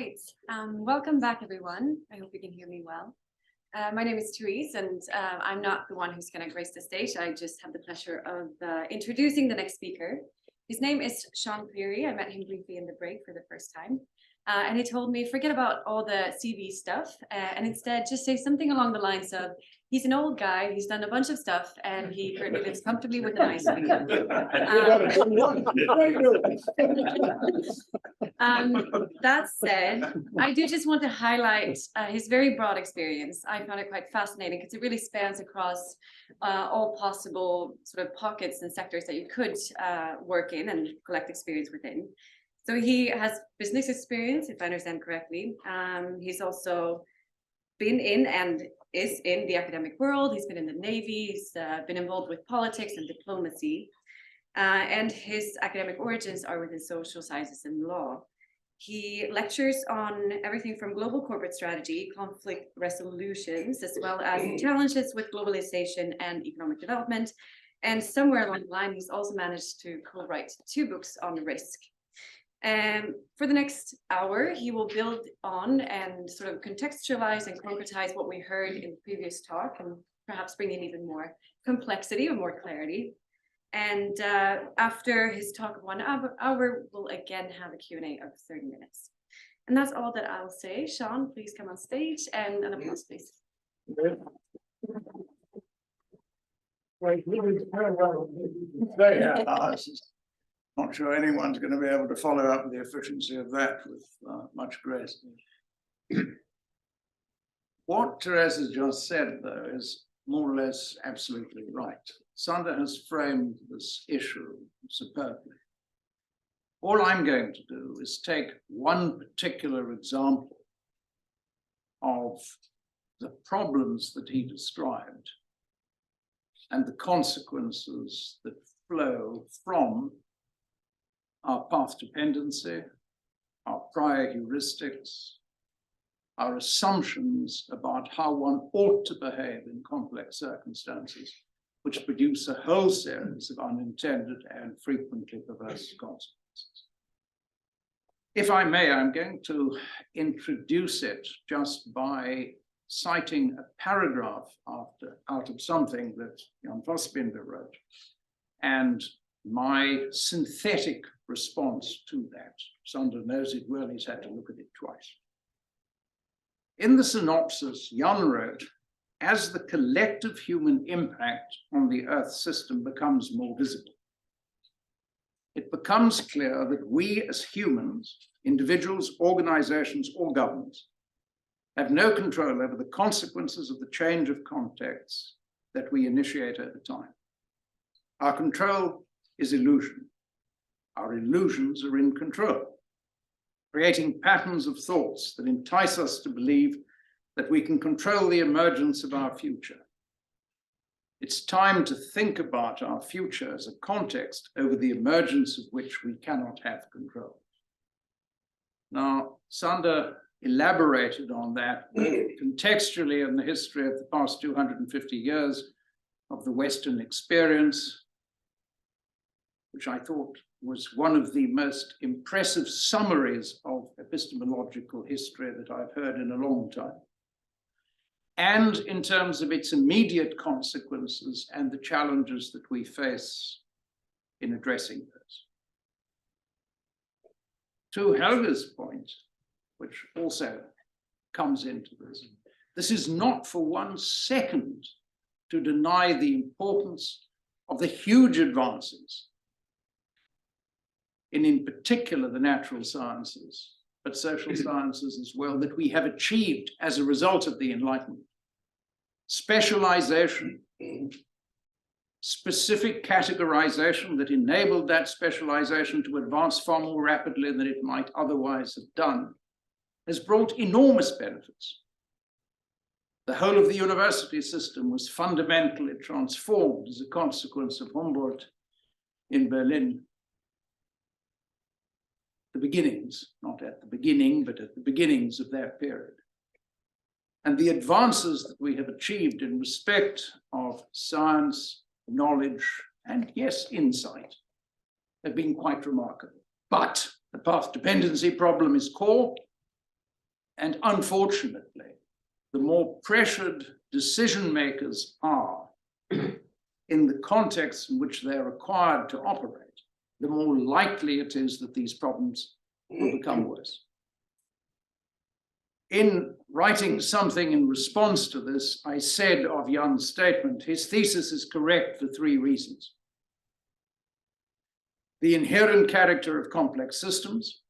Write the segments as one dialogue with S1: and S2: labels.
S1: right. Welcome back, everyone. I hope you can hear me well. My name is Therese, and I'm not the one who's going to grace the stage. I just have the pleasure of introducing the next speaker. His name is Sean Cleary. I met him briefly in the break for the first time. And he told me, forget about all the CV stuff and instead just say something along the lines of, he's an old guy, he's done a bunch of stuff, and he currently lives comfortably with an ice cream. That said, I do just want to highlight his very broad experience. I found it quite fascinating because it really spans across all possible sort of pockets and sectors that you could work in and collect experience within. So he has business experience, if I understand correctly. He's also been in and is in the academic world. He's been in the Navy, he's been involved with politics and diplomacy. And his academic origins are within social sciences and law. He lectures on everything from global corporate strategy, conflict resolutions, as well as challenges with globalization and economic development. And somewhere along the line, he's also managed to co-write 2 books on risk. For the next hour, he will build on and sort of contextualize and concretize what we heard in the previous talk and perhaps bring in even more complexity or more clarity. And after his talk of 1 hour, we'll again have a Q&A of 30 minutes. And that's all that I'll say. Sean, please come on stage and an applause, please.
S2: Not sure anyone's going to be able to follow up the efficiency of that with much grace. What Therese has just said, though, is more or less absolutely right. Sander has framed this issue superbly. All I'm going to do is take one particular example of the problems that he described and the consequences that flow from our path dependency, our prior heuristics, our assumptions about how one ought to behave in complex circumstances, which produce a whole series of unintended and frequently perverse consequences. If I may, I'm going to introduce it just by citing a paragraph out of something that Jan Vosbinder wrote, and my synthetic response to that. Sander knows it well, he's had to look at it twice. In the synopsis, Jan wrote, as the collective human impact on the Earth system becomes more visible, it becomes clear that we as humans, individuals, organizations, or governments, have no control over the consequences of the change of context that we initiate over time. Our control is illusion. Our illusions are in control, creating patterns of thoughts that entice us to believe that we can control the emergence of our future. It's time to think about our future as a context over the emergence of which we cannot have control. Now, Sander elaborated on that contextually in the history of the past 250 years of the Western experience, which I thought was one of the most impressive summaries of epistemological history that I've heard in a long time, and in terms of its immediate consequences and the challenges that we face in addressing those. To Helga's point, which also comes into this, this is not for 1 second to deny the importance of the huge advances in particular the natural sciences, but social sciences as well, that we have achieved as a result of the Enlightenment. Specialization, specific categorization that enabled that specialization to advance far more rapidly than it might otherwise have done, has brought enormous benefits. The whole of the university system was fundamentally transformed as a consequence of Humboldt in Berlin. The beginnings, not at the beginning, but at the beginnings of that period. And the advances that we have achieved in respect of science, knowledge, and yes, insight have been quite remarkable. But the path dependency problem is core, And unfortunately, the more pressured decision makers are in the context in which they're required to operate, the more likely it is that these problems will become worse. In writing something in response to this, I said of Jan's statement, his thesis is correct for three reasons. The inherent character of complex systems,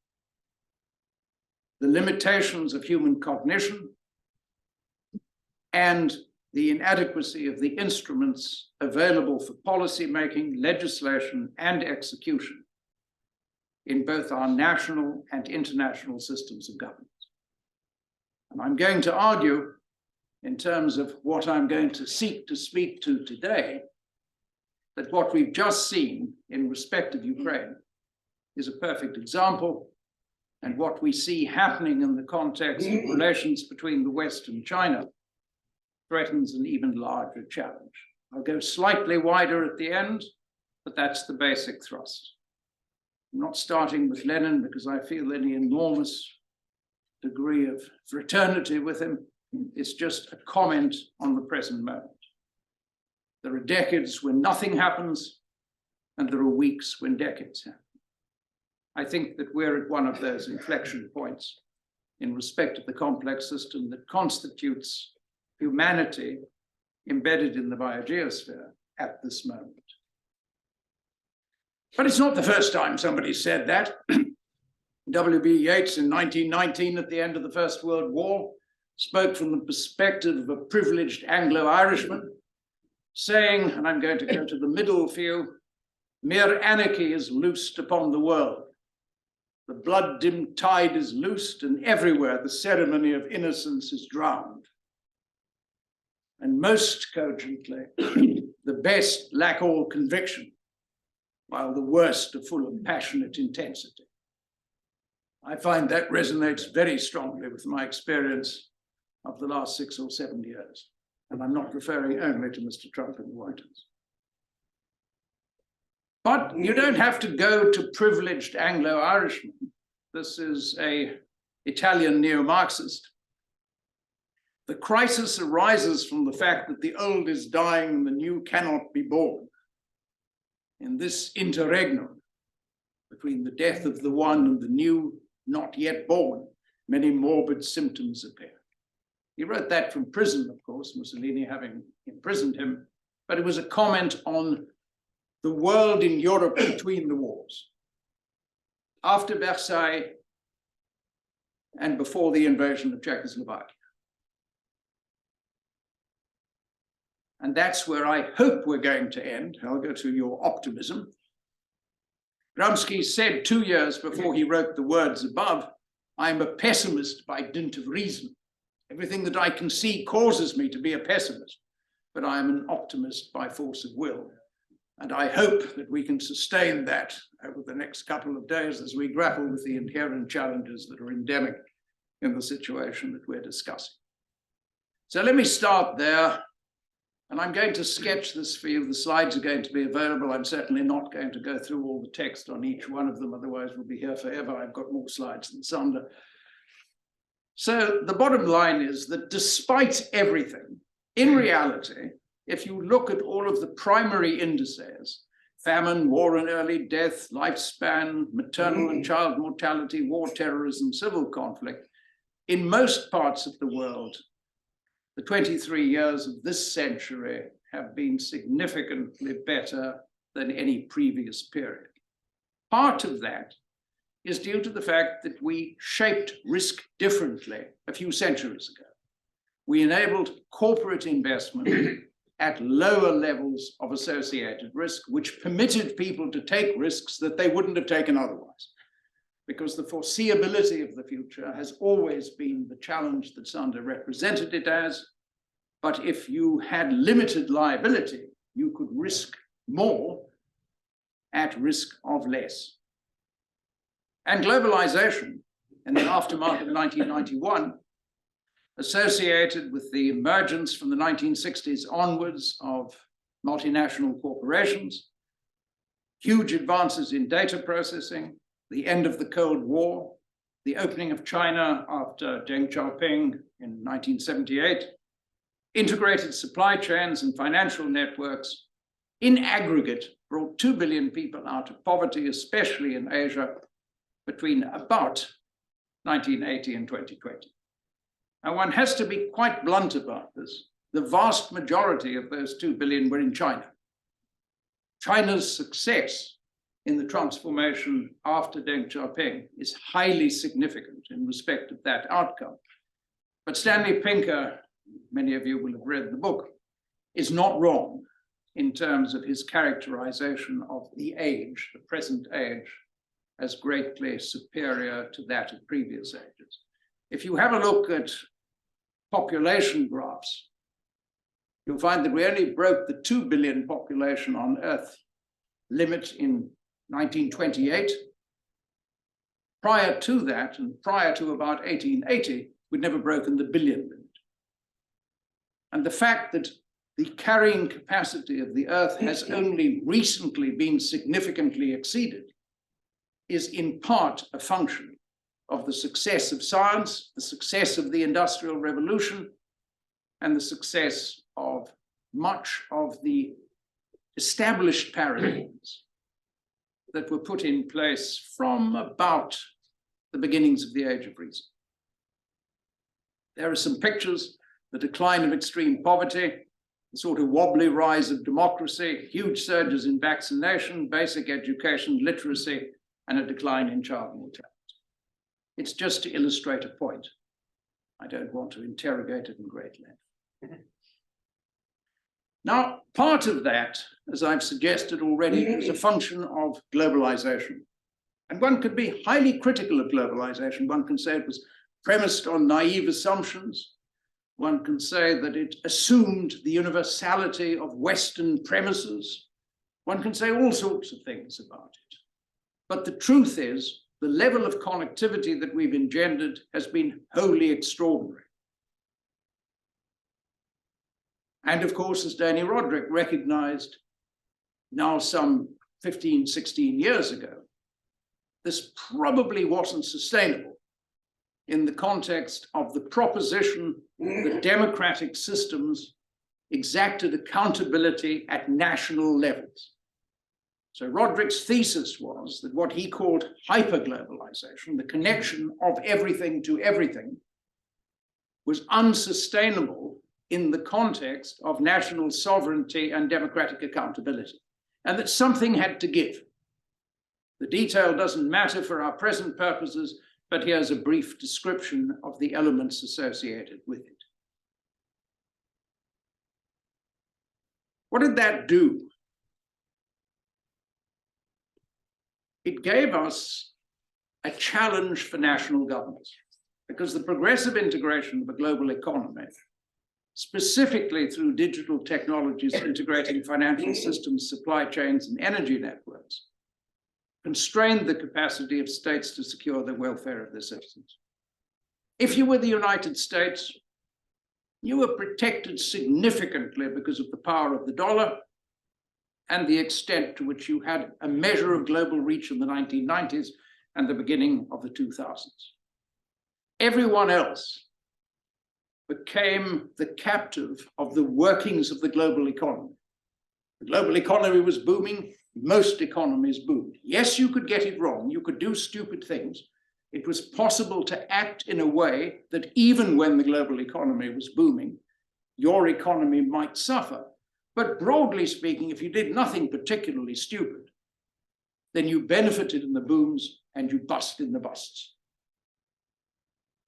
S2: the limitations of human cognition, and the inadequacy of the instruments available for policy making, legislation, and execution in both our national and international systems of government. And I'm going to argue, in terms of what I'm going to seek to speak to today, that what we've just seen in respect of Ukraine is a perfect example, and what we see happening in the context of relations between the West and China threatens an even larger challenge. I'll go slightly wider at the end, but that's the basic thrust. I'm not starting with Lenin because I feel any enormous degree of fraternity with him. It's just a comment on the present moment. There are decades when nothing happens, and there are weeks when decades happen. I think that we're at one of those inflection points in respect of the complex system that constitutes humanity embedded in the biogeosphere at this moment. But it's not the first time somebody said that. W.B. Yeats in 1919, at the end of the First World War, spoke from the perspective of a privileged Anglo-Irishman, saying, and I'm going to go to the middle few, mere anarchy is loosed upon the world. The blood-dimmed tide is loosed, and everywhere the ceremony of innocence is drowned. And most cogently, the best lack all conviction, while the worst are full of passionate intensity. I find that resonates very strongly with my experience of the last 6 or 7 years. And I'm not referring only to Mr. Trump and the White House. But you don't have to go to privileged Anglo-Irishmen. This is an Italian neo-Marxist. The crisis arises from the fact that the old is dying and the new cannot be born. In this interregnum between the death of the one and the new not yet born, many morbid symptoms appear. He wrote that from prison, of course, Mussolini having imprisoned him, but it was a comment on the world in Europe between the wars. After Versailles and before the invasion of Czechoslovakia. And that's where I hope we're going to end. I'll go to your optimism. Gramsci said 2 years before he wrote the words above, I'm a pessimist by dint of reason. Everything that I can see causes me to be a pessimist, but I am an optimist by force of will. And I hope that we can sustain that over the next couple of days as we grapple with the inherent challenges that are endemic in the situation that we're discussing. So let me start there. And I'm going to sketch this for you. The slides are going to be available. I'm certainly not going to go through all the text on each one of them, otherwise we'll be here forever. I've got more slides than Sander. So the bottom line is that despite everything, in reality, if you look at all of the primary indices, famine, war and early death, lifespan, maternal and child mortality, war, terrorism, civil conflict, in most parts of the world, the 23 years of this century have been significantly better than any previous period. Part of that is due to the fact that we shaped risk differently a few centuries ago. We enabled corporate investment at lower levels of associated risk, which permitted people to take risks that they wouldn't have taken otherwise. Because the foreseeability of the future has always been the challenge that Sander represented it as. But if you had limited liability, you could risk more at risk of less. And globalization in the aftermath of 1991, associated with the emergence from the 1960s onwards of multinational corporations, huge advances in data processing, the end of the Cold War, the opening of China after Deng Xiaoping in 1978, integrated supply chains and financial networks in aggregate brought 2 billion people out of poverty, especially in Asia, between about 1980 and 2020. Now, one has to be quite blunt about this. The vast majority of those 2 billion were in China. China's success in the transformation after Deng Xiaoping is highly significant in respect of that outcome. But Stanley Pinker, many of you will have read the book, is not wrong in terms of his characterization of the age, the present age, as greatly superior to that of previous ages. If you have a look at population graphs, you'll find that we only broke the 2 billion population on Earth limit in 1928. Prior to that, and prior to about 1880, we'd never broken the billion limit. And the fact that the carrying capacity of the Earth has only recently been significantly exceeded is in part a function of the success of science, the success of the Industrial Revolution, and the success of much of the established paradigms that were put in place from about the beginnings of the Age of Reason. There are some pictures, the decline of extreme poverty, the sort of wobbly rise of democracy, huge surges in vaccination, basic education, literacy, and a decline in child mortality. It's just to illustrate a point. I don't want to interrogate it in great length. Now, part of that, as I've suggested already, is a function of globalization. And one could be highly critical of globalization. One can say it was premised on naive assumptions. One can say that it assumed the universality of Western premises. One can say all sorts of things about it. But the truth is, the level of connectivity that we've engendered has been wholly extraordinary. And of course, as Danny Roderick recognized now some 15, 16 years ago, this probably wasn't sustainable in the context of the proposition that democratic systems exacted accountability at national levels. So Roderick's thesis was that what he called hyperglobalization, the connection of everything to everything, was unsustainable in the context of national sovereignty and democratic accountability, and that something had to give. The detail doesn't matter for our present purposes, but here's a brief description of the elements associated with it. What did that do? It gave us a challenge for national governments, because the progressive integration of the global economy, specifically through digital technologies integrating financial systems, supply chains, and energy networks, constrained the capacity of states to secure the welfare of their citizens. If you were the United States, you were protected significantly because of the power of the dollar and the extent to which you had a measure of global reach in the 1990s and the beginning of the 2000s. Everyone else became the captive of the workings of the global economy. The global economy was booming. Most economies boomed. Yes, you could get it wrong. You could do stupid things. It was possible to act in a way that even when the global economy was booming, your economy might suffer. But broadly speaking, if you did nothing particularly stupid, then you benefited in the booms and you bust in the busts.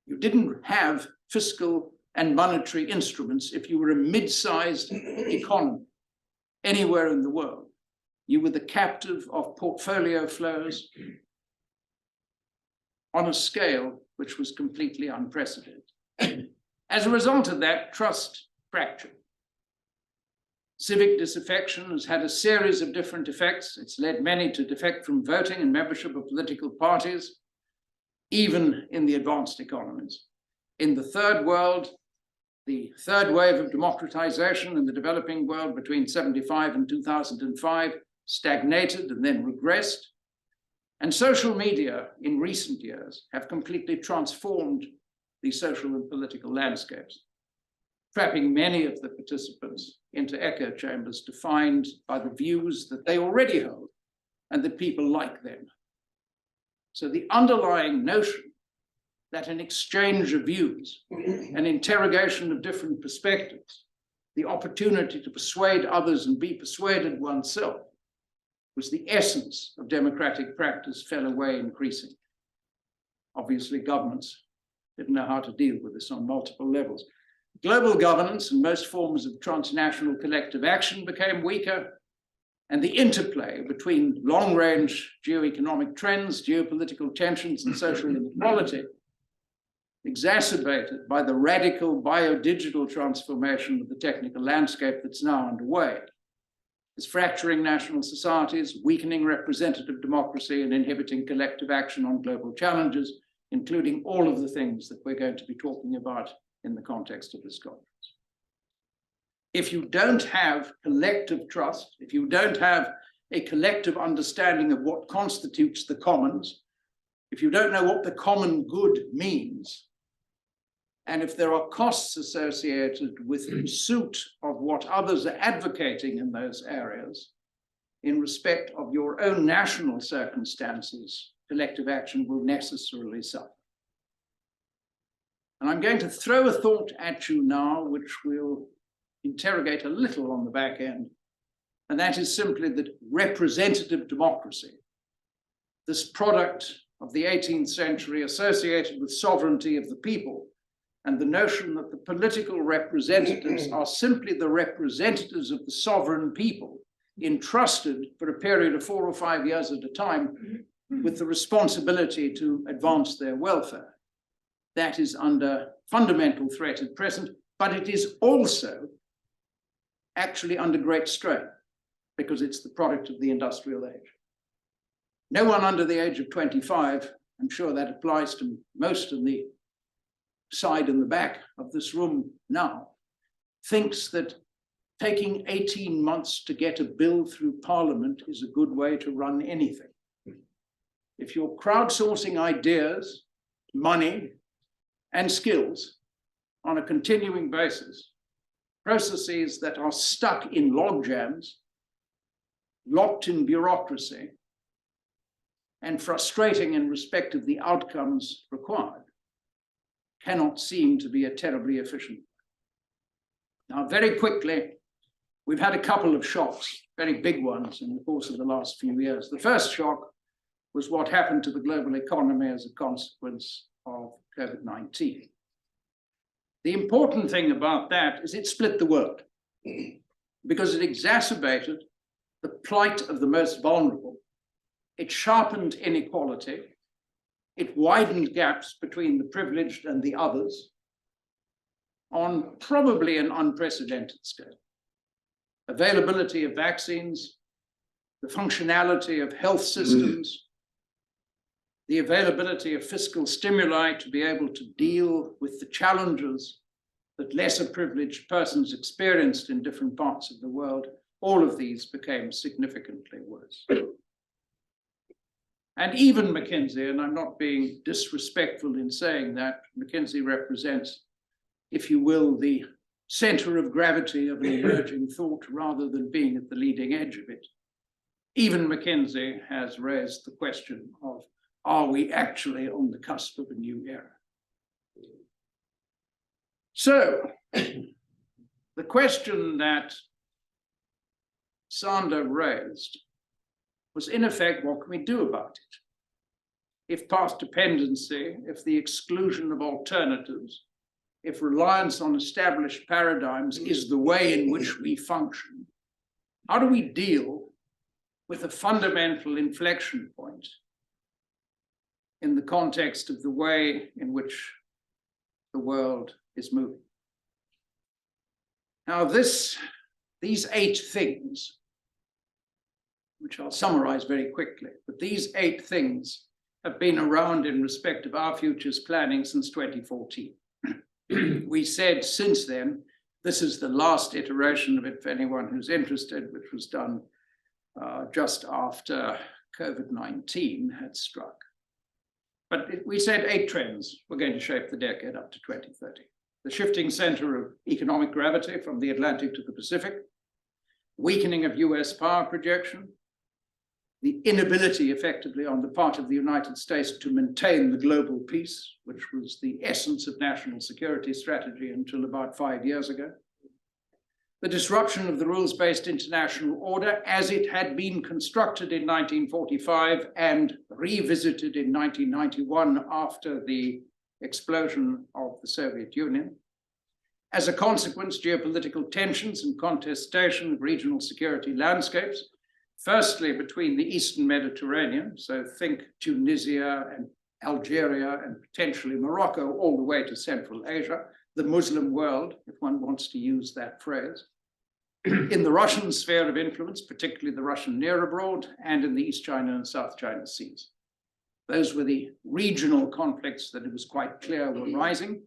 S2: You didn't have fiscal and monetary instruments if you were a mid-sized economy anywhere in the world. You were the captive of portfolio flows on a scale which was completely unprecedented. As a result of that, trust fractured. Civic disaffection has had a series of different effects. It's led many to defect from voting and membership of political parties, even in the advanced economies. In the third world, the third wave of democratization in the developing world between 1975 and 2005 stagnated and then regressed. And social media in recent years have completely transformed the social and political landscapes, trapping many of the participants into echo chambers defined by the views that they already hold and that people like them. So the underlying notion that an exchange of views, an interrogation of different perspectives, the opportunity to persuade others and be persuaded oneself was the essence of democratic practice fell away increasingly. Obviously, governments didn't know how to deal with this on multiple levels. Global governance and most forms of transnational collective action became weaker, and the interplay between long-range geoeconomic trends, geopolitical tensions, and social inequality, exacerbated by the radical biodigital transformation of the technical landscape that's now underway, is fracturing national societies, weakening representative democracy, and inhibiting collective action on global challenges, including all of the things that we're going to be talking about in the context of this conference. If you don't have collective trust, if you don't have a collective understanding of what constitutes the commons, if you don't know what the common good means, and if there are costs associated with pursuit of what others are advocating in those areas, in respect of your own national circumstances, collective action will necessarily suffer. And I'm going to throw a thought at you now, which we'll interrogate a little on the back end, and that is simply that representative democracy, this product of the 18th century associated with sovereignty of the people, and the notion that the political representatives are simply the representatives of the sovereign people, entrusted for a period of 4 or 5 years at a time with the responsibility to advance their welfare. That is under fundamental threat at present, but it is also actually under great strain because it's the product of the industrial age. No one under the age of 25, I'm sure that applies to most of the side and the back of this room now, thinks that taking 18 months to get a bill through Parliament is a good way to run anything. If you're crowdsourcing ideas, money, and skills on a continuing basis, processes that are stuck in logjams, locked in bureaucracy, and frustrating in respect of the outcomes required, cannot seem to be a terribly efficient. Now, very quickly, we've had a couple of shocks, very big ones in the course of the last few years. The first shock was what happened to the global economy as a consequence of COVID-19. The important thing about that is it split the world because it exacerbated the plight of the most vulnerable. It sharpened inequality. It widened gaps between the privileged and the others on probably an unprecedented scale. Availability of vaccines, the functionality of health systems, the availability of fiscal stimuli to be able to deal with the challenges that lesser privileged persons experienced in different parts of the world, all of these became significantly worse. And even McKinsey, and I'm not being disrespectful in saying that, McKinsey represents, if you will, the center of gravity of an emerging thought rather than being at the leading edge of it. Even McKinsey has raised the question of, are we actually on the cusp of a new era? So, the question that Sander raised was, in effect, what can we do about it? If past dependency, if the exclusion of alternatives, if reliance on established paradigms is the way in which we function, how do we deal with a fundamental inflection point in the context of the way in which the world is moving? Now, these 8 things, which I'll summarize very quickly, but these 8 things have been around in respect of our futures planning since 2014. We said since then, this is the last iteration of it for anyone who's interested, which was done just after COVID-19 had struck. But we said 8 trends were going to shape the decade up to 2030. The shifting center of economic gravity from the Atlantic to the Pacific, weakening of US power projection, the inability effectively on the part of the United States to maintain the global peace, which was the essence of national security strategy until about 5 years ago, the disruption of the rules-based international order as it had been constructed in 1945 and revisited in 1991 after the explosion of the Soviet Union. As a consequence, geopolitical tensions and contestation of regional security landscapes, firstly between the Eastern Mediterranean, so think Tunisia and Algeria and potentially Morocco, all the way to Central Asia, the Muslim world, if one wants to use that phrase, in the Russian sphere of influence, particularly the Russian near abroad, and in the East China and South China Seas. Those were the regional conflicts that it was quite clear were rising.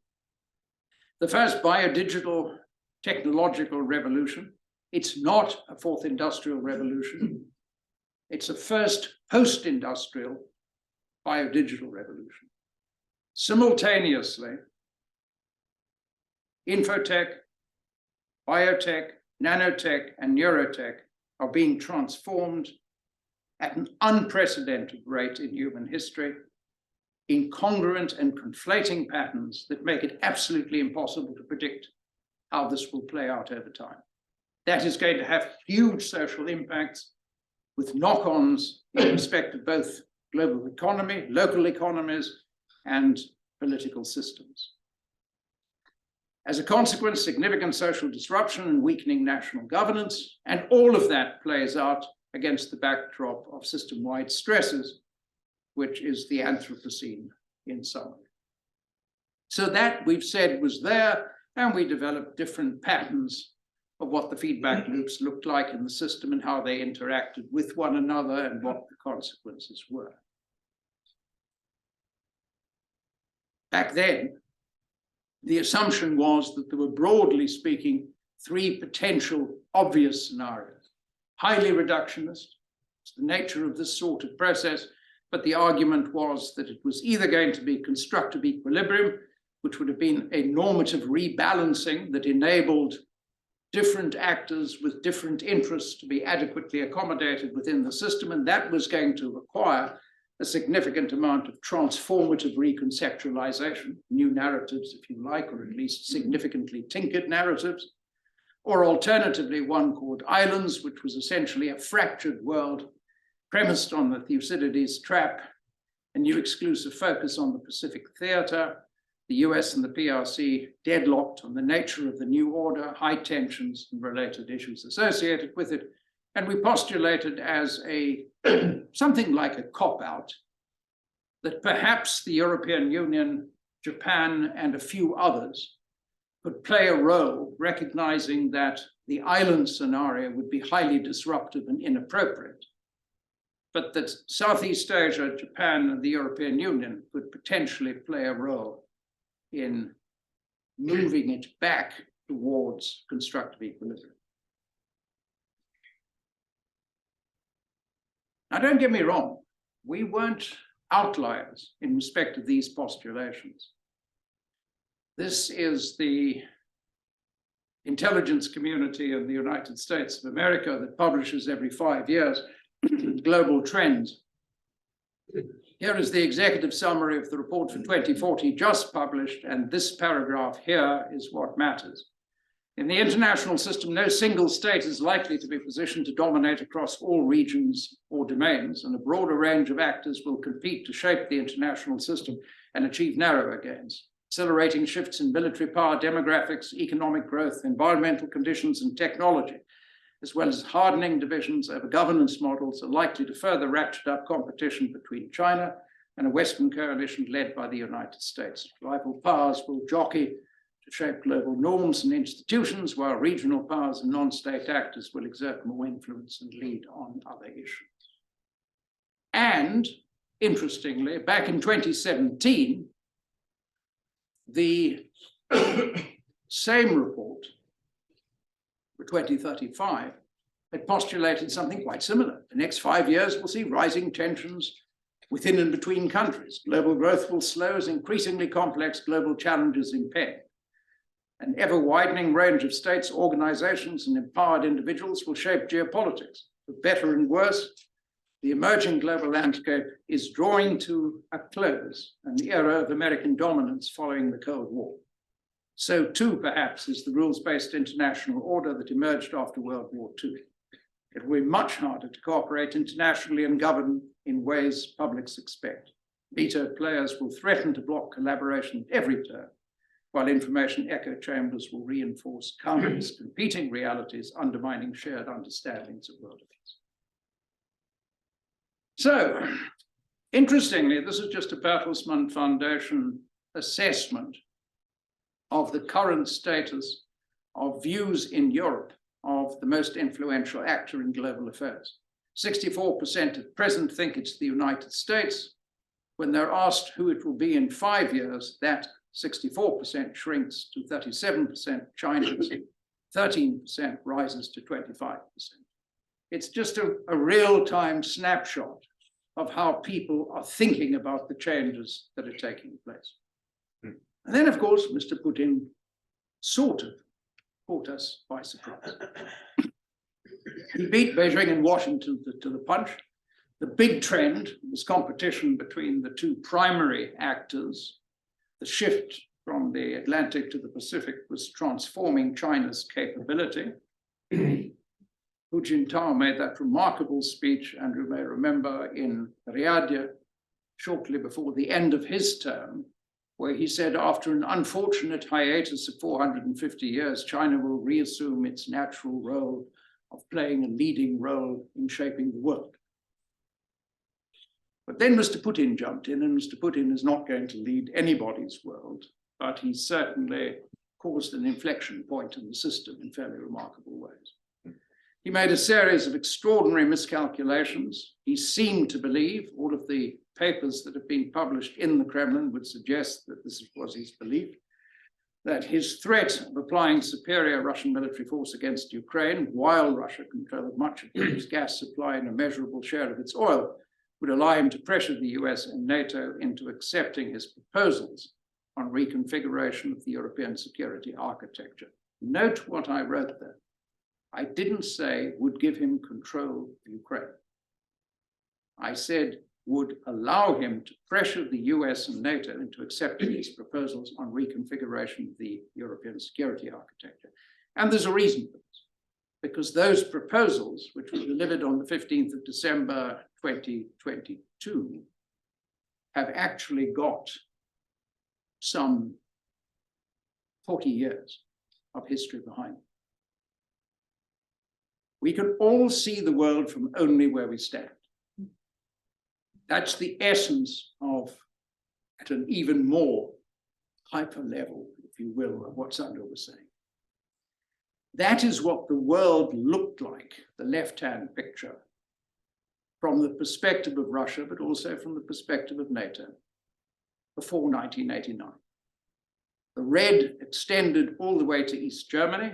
S2: The first biodigital technological revolution, it's not a fourth industrial revolution. It's a first post-industrial biodigital revolution. Simultaneously, infotech, biotech, nanotech, and neurotech are being transformed at an unprecedented rate in human history, incongruent and conflating patterns that make it absolutely impossible to predict how this will play out over time. That is going to have huge social impacts with knock-ons in respect of both global economy, local economies, and political systems. As a consequence, significant social disruption and weakening national governance, and all of that plays out against the backdrop of system-wide stresses, which is the Anthropocene in summary. So that, we've said, was there, and we developed different patterns of what the feedback loops looked like in the system and how they interacted with one another and what the consequences were. Back then, the assumption was that there were, broadly speaking, 3 potential obvious scenarios. Highly reductionist, it's the nature of this sort of process, but the argument was that it was either going to be constructive equilibrium, which would have been a normative rebalancing that enabled different actors with different interests to be adequately accommodated within the system, and that was going to require a significant amount of transformative reconceptualization, new narratives, if you like, or at least significantly tinkered narratives, or alternatively one called Islands, which was essentially a fractured world premised on the Thucydides trap, a new exclusive focus on the Pacific theater, the US and the PRC deadlocked on the nature of the new order, high tensions and related issues associated with it. And we postulated as a something like a cop-out that perhaps the European Union, Japan, and a few others could play a role, recognizing that the island scenario would be highly disruptive and inappropriate, but that Southeast Asia, Japan, and the European Union could potentially play a role in moving it back towards constructive equilibrium. Now, don't get me wrong, we weren't outliers in respect of these postulations. This is the intelligence community in the United States of America that publishes every 5 years global trends. Here is the executive summary of the report for 2040 just published, and this paragraph here is what matters. In the international system, no single state is likely to be positioned to dominate across all regions or domains, and a broader range of actors will compete to shape the international system and achieve narrower gains. Accelerating shifts in military power, demographics, economic growth, environmental conditions, and technology, as well as hardening divisions over governance models, are likely to further ratchet up competition between China and a Western coalition led by the United States. Rival powers will jockey to shape global norms and institutions, while regional powers and non-state actors will exert more influence and lead on other issues. And interestingly, back in 2017, the same report for 2035 it postulated something quite similar. The next 5 years will see rising tensions within and between countries. Global growth will slow as increasingly complex global challenges impend. An ever-widening range of states, organizations, and empowered individuals will shape geopolitics. For better and worse, the emerging global landscape is drawing to a close, an era of American dominance following the Cold War. So too, perhaps, is the rules-based international order that emerged after World War II. It will be much harder to cooperate internationally and govern in ways publics expect. Veto players will threaten to block collaboration at every turn, while information echo chambers will reinforce countless competing realities, undermining shared understandings of world events. So, interestingly, this is just a Bertelsmann Foundation assessment of the current status of views in Europe of the most influential actor in global affairs. 64% at present think it's the United States. When they're asked who it will be in 5 years, that 64% shrinks to 37%, China's 13% rises to 25%. It's just a real-time snapshot of how people are thinking about the changes that are taking place. And then, of course, Mr. Putin sort of caught us by surprise. He beat Beijing and Washington to the punch. The big trend was competition between the two primary actors. The shift from the Atlantic to the Pacific was transforming China's capability. Hu Jintao made that remarkable speech, and you may remember, in Riyadh shortly before the end of his term, where he said, after an unfortunate hiatus of 450 years, China will reassume its natural role of playing a leading role in shaping the world. But then Mr. Putin jumped in, and Mr. Putin is not going to lead anybody's world, but he certainly caused an inflection point in the system in fairly remarkable ways. He made a series of extraordinary miscalculations. He seemed to believe, all of the papers that have been published in the Kremlin would suggest that this was his belief, that his threat of applying superior Russian military force against Ukraine, while Russia controlled much of its gas supply and a measurable share of its oil, would allow him to pressure the US and NATO into accepting his proposals on reconfiguration of the European security architecture. Note what I wrote there. I didn't say would give him control of Ukraine. I said would allow him to pressure the US and NATO into accepting his proposals on reconfiguration of the European security architecture. And there's a reason for this, because those proposals, which were delivered on the 15th of December 2022, have actually got some 40 years of history behind them. We can all see the world from only where we stand. That's the essence of, at an even more hyper level, if you will, of what Sandra was saying. That is what the world looked like, the left-hand picture, from the perspective of Russia, but also from the perspective of NATO, before 1989. The red extended all the way to East Germany,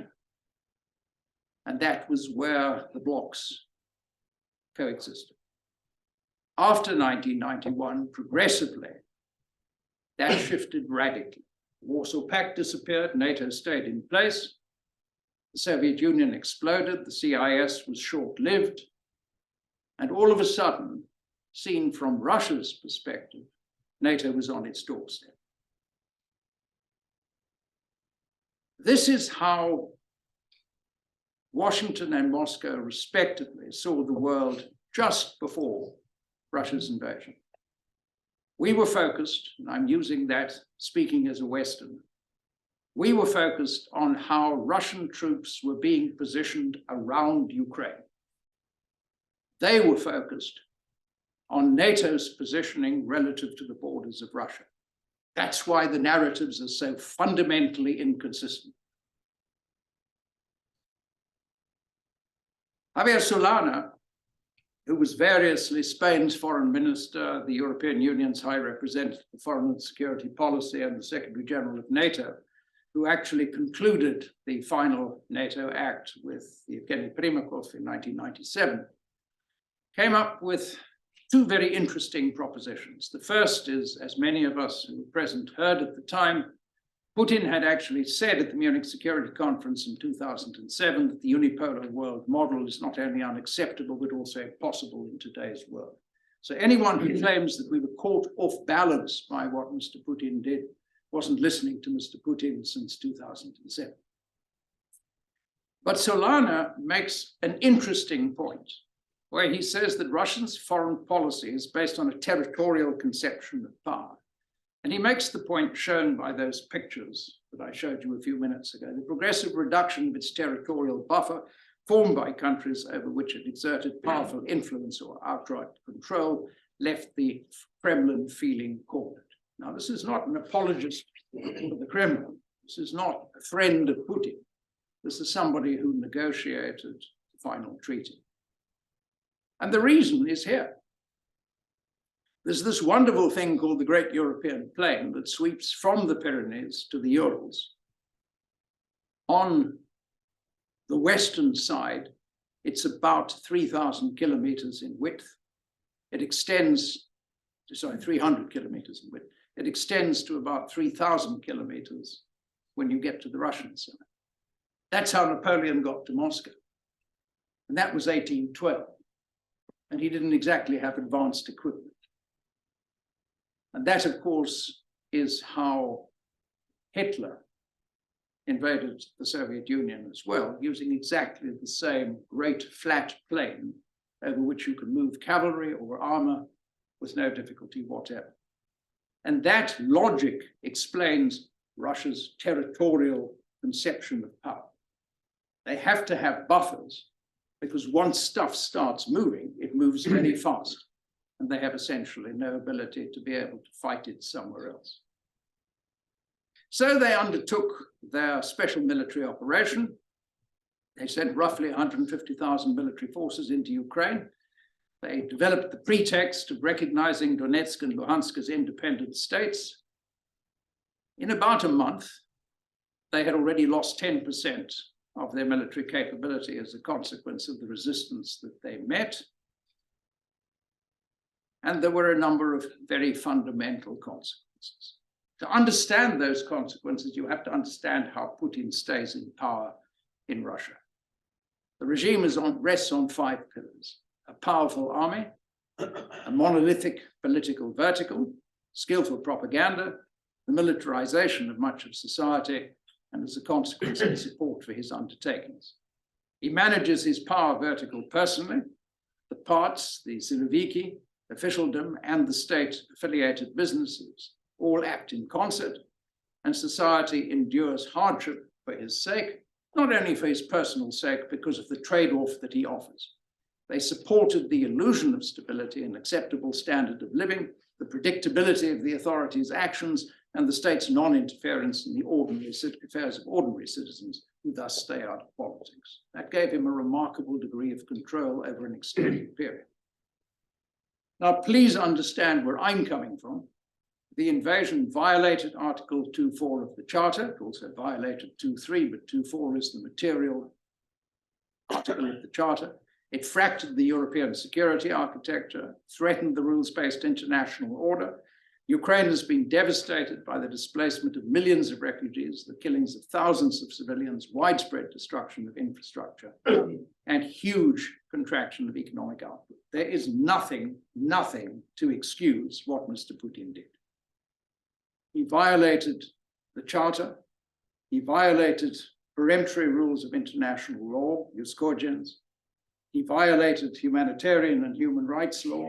S2: and that was where the blocs coexisted. After 1991, progressively, that shifted radically. The Warsaw Pact disappeared, NATO stayed in place, the Soviet Union exploded, the CIS was short-lived, and all of a sudden, seen from Russia's perspective, NATO was on its doorstep. This is how Washington and Moscow respectively saw the world just before Russia's invasion. We were focused, and I'm using that speaking as a Westerner, we were focused on how Russian troops were being positioned around Ukraine. They were focused on NATO's positioning relative to the borders of Russia. That's why the narratives are so fundamentally inconsistent. Javier Solana, who was variously Spain's foreign minister, the European Union's high representative for foreign and security policy, and the Secretary General of NATO, who actually concluded the final NATO act with Yevgeny Primakov in 1997, came up with two very interesting propositions. The first is, as many of us who were present heard at the time, Putin had actually said at the Munich Security Conference in 2007 that the unipolar world model is not only unacceptable, but also impossible in today's world. So anyone who claims that we were caught off balance by what Mr. Putin did wasn't listening to Mr. Putin since 2007. But Solana makes an interesting point, where he says that Russia's foreign policy is based on a territorial conception of power. And he makes the point shown by those pictures that I showed you a few minutes ago, the progressive reduction of its territorial buffer formed by countries over which it exerted powerful influence or outright control left the Kremlin feeling cornered. Now, this is not an apologist for the Kremlin. This is not a friend of Putin. This is somebody who negotiated the final treaty. And the reason is here. There's this wonderful thing called the Great European Plain that sweeps from the Pyrenees to the Urals. On the western side, it's about 3,000 kilometers in width. It extends, 300 kilometers in width. It extends to about 3,000 kilometers when you get to the Russian side. That's how Napoleon got to Moscow. And that was 1812. And he didn't exactly have advanced equipment. And that, of course, is how Hitler invaded the Soviet Union as well, using exactly the same great flat plain over which you can move cavalry or armor with no difficulty whatever. And that logic explains Russia's territorial conception of power. They have to have buffers because once stuff starts moving, it moves very fast. And they have essentially no ability to be able to fight it somewhere else. So they undertook their special military operation. They sent roughly 150,000 military forces into Ukraine. They developed the pretext of recognizing Donetsk and Luhansk as independent states. In about a month, they had already lost 10% of their military capability as a consequence of the resistance that they met. And there were a number of very fundamental consequences. To understand those consequences, you have to understand how Putin stays in power in Russia. The regime rests on 5 pillars: a powerful army, a monolithic political vertical, skillful propaganda, the militarization of much of society, and as a consequence, the support for his undertakings. He manages his power vertical personally. The parts, the siloviki, officialdom, and the state-affiliated businesses all act in concert, and society endures hardship for his sake, not only for his personal sake, because of the trade-off that he offers. They supported the illusion of stability and acceptable standard of living, the predictability of the authorities' actions, and the state's non-interference in the affairs of ordinary citizens, who thus stay out of politics. That gave him a remarkable degree of control over an extended period. Now, please understand where I'm coming from. The invasion violated Article 2.4 of the Charter. It also violated 2.3, but 2.4 is the material article of the Charter. It fractured the European security architecture, threatened the rules-based international order. Ukraine has been devastated by the displacement of millions of refugees, the killings of thousands of civilians, widespread destruction of infrastructure, and huge contraction of economic output. There is nothing to excuse what Mr. Putin did. He violated the Charter. He violated peremptory rules of international law, jus cogens. He violated humanitarian and human rights law.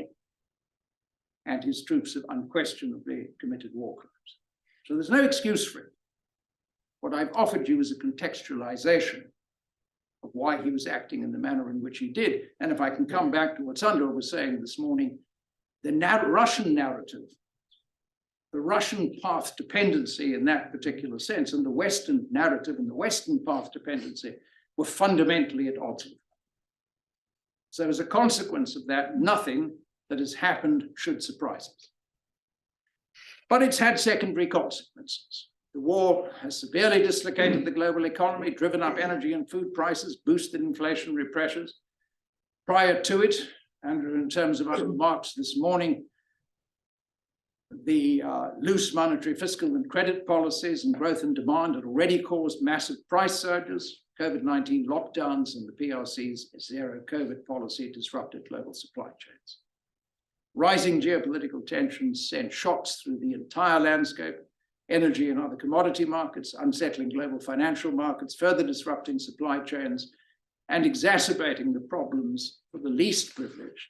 S2: And his troops have unquestionably committed war crimes. So there's no excuse for it. What I've offered you is a contextualization of why he was acting in the manner in which he did. And if I can come back to what Sandor was saying this morning, the Russian narrative, the Russian path dependency in that particular sense, and the Western narrative and the Western path dependency were fundamentally at odds with. So as a consequence of that, nothing that has happened should surprise us. But it's had secondary consequences. The war has severely dislocated the global economy, driven up energy and food prices, boosted inflationary pressures. Prior to it, and in terms of our remarks this morning, the loose monetary, fiscal, and credit policies and growth in demand had already caused massive price surges. COVID-19 lockdowns and the PRC's zero COVID policy disrupted global supply chains. Rising geopolitical tensions sent shocks through the entire landscape, energy and other commodity markets, unsettling global financial markets, further disrupting supply chains, and exacerbating the problems for the least privileged,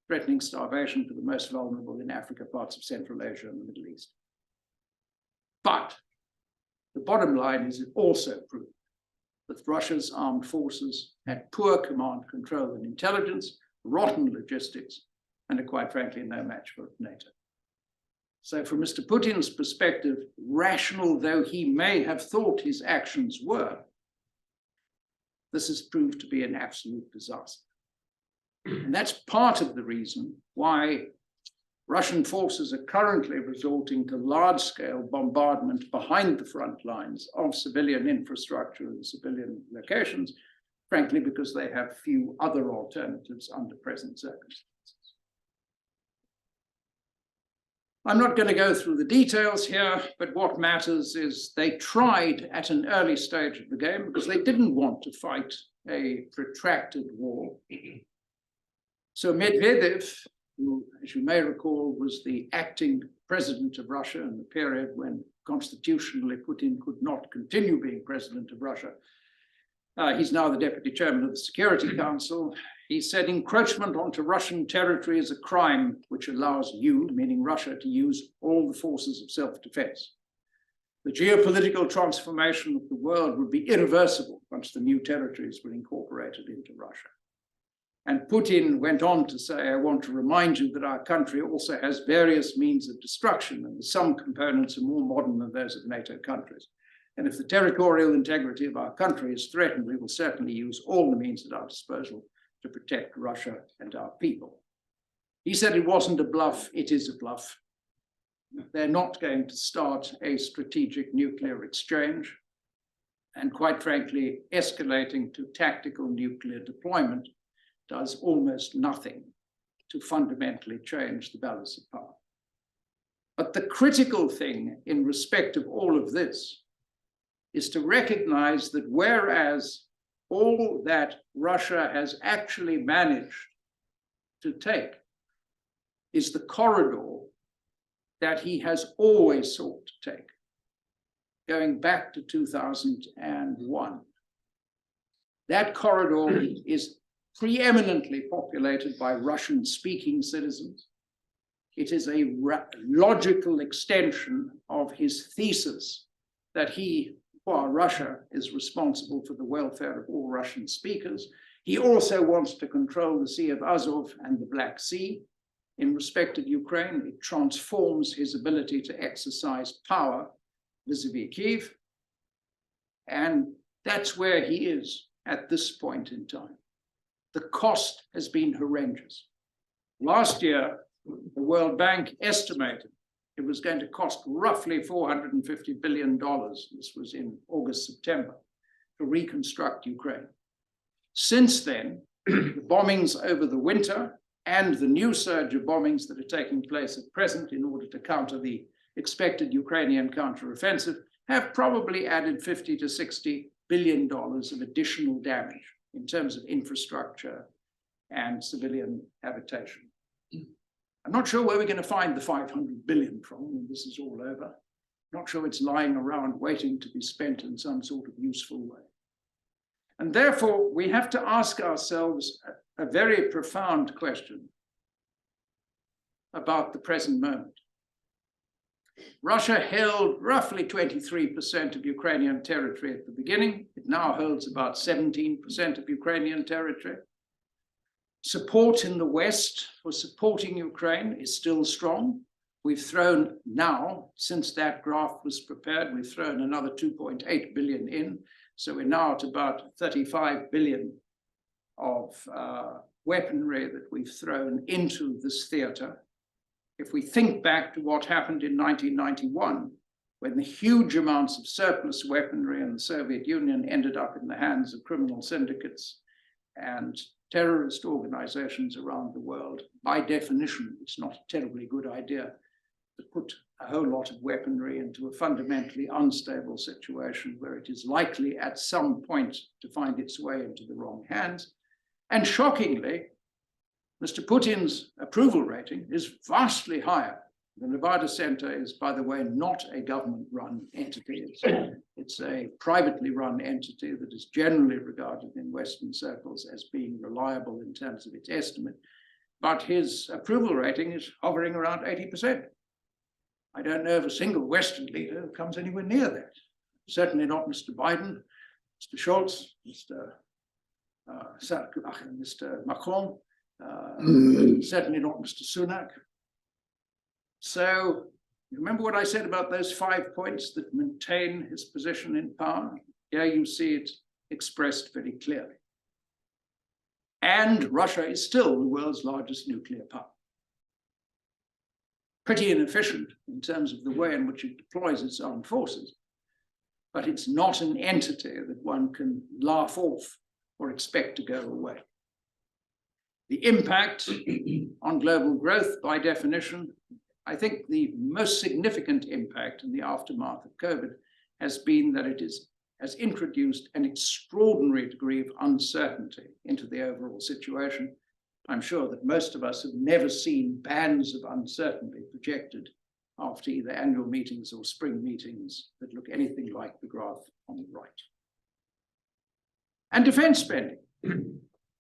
S2: threatening starvation for the most vulnerable in Africa, parts of Central Asia, and the Middle East. But the bottom line is it also proved that Russia's armed forces had poor command, control, and intelligence, rotten logistics, and are quite frankly no match for NATO. So from Mr. Putin's perspective, rational though he may have thought his actions were, this has proved to be an absolute disaster. And that's part of the reason why Russian forces are currently resorting to large-scale bombardment behind the front lines of civilian infrastructure and civilian locations, frankly, because they have few other alternatives under present circumstances. I'm not going to go through the details here, but what matters is they tried at an early stage of the game because they didn't want to fight a protracted war. So Medvedev, who, as you may recall, was the acting president of Russia in the period when constitutionally Putin could not continue being president of Russia. He's now the deputy chairman of the Security Council. He said encroachment onto Russian territory is a crime which allows you, meaning Russia, to use all the forces of self-defense. The geopolitical transformation of the world would be irreversible once the new territories were incorporated into Russia. And Putin went on to say, I want to remind you that our country also has various means of destruction, and some components are more modern than those of NATO countries. And if the territorial integrity of our country is threatened, we will certainly use all the means at our disposal to protect Russia and our people. He said it wasn't a bluff, it is a bluff. They're not going to start a strategic nuclear exchange. And quite frankly, escalating to tactical nuclear deployment does almost nothing to fundamentally change the balance of power. But the critical thing in respect of all of this is to recognize that whereas all that Russia has actually managed to take is the corridor that he has always sought to take, going back to 2001. That corridor is preeminently populated by Russian-speaking citizens. It is a logical extension of his thesis that he, while Russia is responsible for the welfare of all Russian speakers, he also wants to control the Sea of Azov and the Black Sea. In respect of Ukraine, it transforms his ability to exercise power vis-a-vis Kyiv. And that's where he is at this point in time. The cost has been horrendous. Last year, the World Bank estimated it was going to cost roughly $450 billion, this was in August, September, to reconstruct Ukraine. Since then, the bombings over the winter and the new surge of bombings that are taking place at present in order to counter the expected Ukrainian counteroffensive have probably added $50 to $60 billion of additional damage in terms of infrastructure and civilian habitation. I'm not sure where we're going to find the 500 billion from when this is all over. Not sure it's lying around waiting to be spent in some sort of useful way. And therefore, we have to ask ourselves a very profound question about the present moment. Russia held roughly 23% of Ukrainian territory at the beginning. It now holds about 17% of Ukrainian territory. Support in the West for supporting Ukraine is still strong. We've thrown now, since that graph was prepared, we've thrown another 2.8 billion in. So we're now at about 35 billion of weaponry that we've thrown into this theater. If we think back to what happened in 1991, when the huge amounts of surplus weaponry in the Soviet Union ended up in the hands of criminal syndicates and terrorist organizations around the world. By definition, it's not a terribly good idea to put a whole lot of weaponry into a fundamentally unstable situation where it is likely at some point to find its way into the wrong hands. And shockingly, Mr. Putin's approval rating is vastly higher. The Nevada Center is, by the way, not a government-run entity. It's a privately run entity that is generally regarded in Western circles as being reliable in terms of its estimate. But his approval rating is hovering around 80%. I don't know of a single Western leader who comes anywhere near that. Certainly not Mr. Biden, Mr. Scholz, Mr. Macron, certainly not Mr. Sunak. So remember what I said about those 5 points that maintain his position in power? Here you see it expressed very clearly. And Russia is still the world's largest nuclear power. Pretty inefficient in terms of the way in which it deploys its armed forces, but it's not an entity that one can laugh off or expect to go away. The impact on global growth, by definition, I think the most significant impact in the aftermath of COVID has been that it has introduced an extraordinary degree of uncertainty into the overall situation. I'm sure that most of us have never seen bands of uncertainty projected after either annual meetings or spring meetings that look anything like the graph on the right. And defense spending,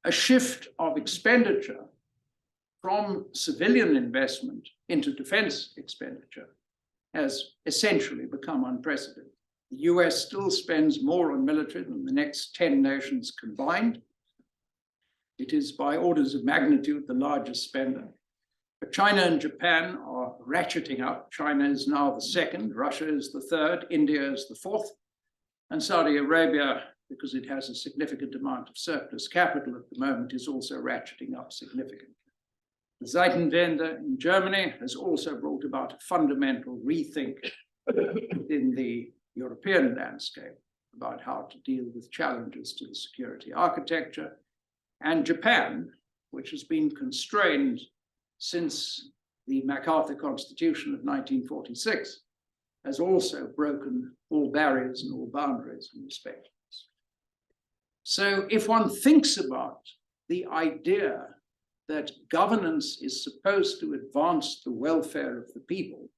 S2: a shift of expenditure from civilian investment into defense expenditure has essentially become unprecedented. The US still spends more on military than the next 10 nations combined. It is by orders of magnitude the largest spender. But China and Japan are ratcheting up. China is now the second, Russia is the third, India is the fourth, and Saudi Arabia, because it has a significant amount of surplus capital at the moment, is also ratcheting up significantly. The Zeitenwende in Germany has also brought about a fundamental rethink in the European landscape about how to deal with challenges to the security architecture. And Japan, which has been constrained since the MacArthur Constitution of 1946, has also broken all barriers and all boundaries in respect to this. So if one thinks about the idea that governance is supposed to advance the welfare of the people,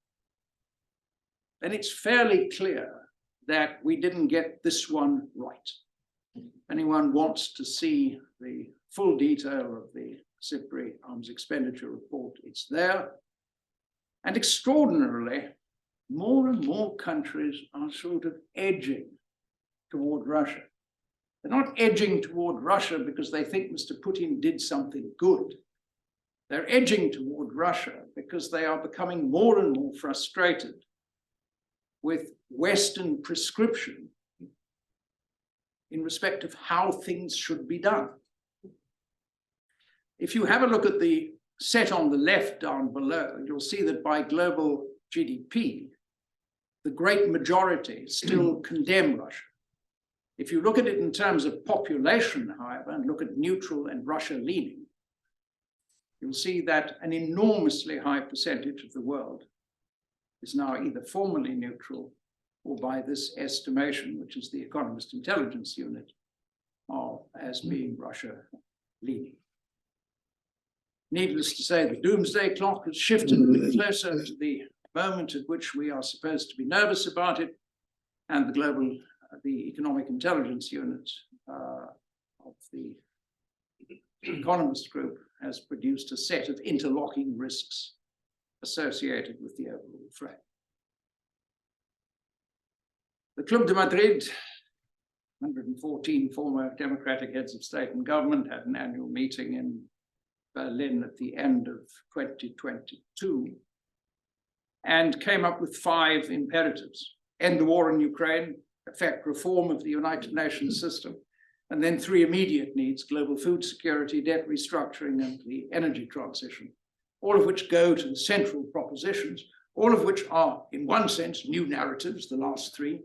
S2: then it's fairly clear that we didn't get this one right. If anyone wants to see the full detail of the CIPRI Arms Expenditure Report, it's there. And extraordinarily, more and more countries are sort of edging toward Russia. They're not edging toward Russia because they think Mr. Putin did something good. They're edging toward Russia because they are becoming more and more frustrated with Western prescription in respect of how things should be done. If you have a look at the set on the left down below, you'll see that by global GDP, the great majority still condemn Russia. If you look at it in terms of population, however, and look at neutral and Russia-leaning, you'll see that an enormously high percentage of the world is now either formally neutral or, by this estimation, which is the Economist Intelligence Unit, as being Russia-leaning. Needless to say, the doomsday clock has shifted a bit closer to the moment at which we are supposed to be nervous about it, and the Economic Intelligence Unit of the Economist Group has produced a set of interlocking risks associated with the overall threat. The Club de Madrid, 114 former democratic heads of state and government, had an annual meeting in Berlin at the end of 2022 and came up with 5 imperatives: end the war in Ukraine, effect reform of the United Nations system, and then 3 immediate needs: global food security, debt restructuring, and the energy transition, all of which go to the central propositions, all of which are, in one sense, new narratives, the last three,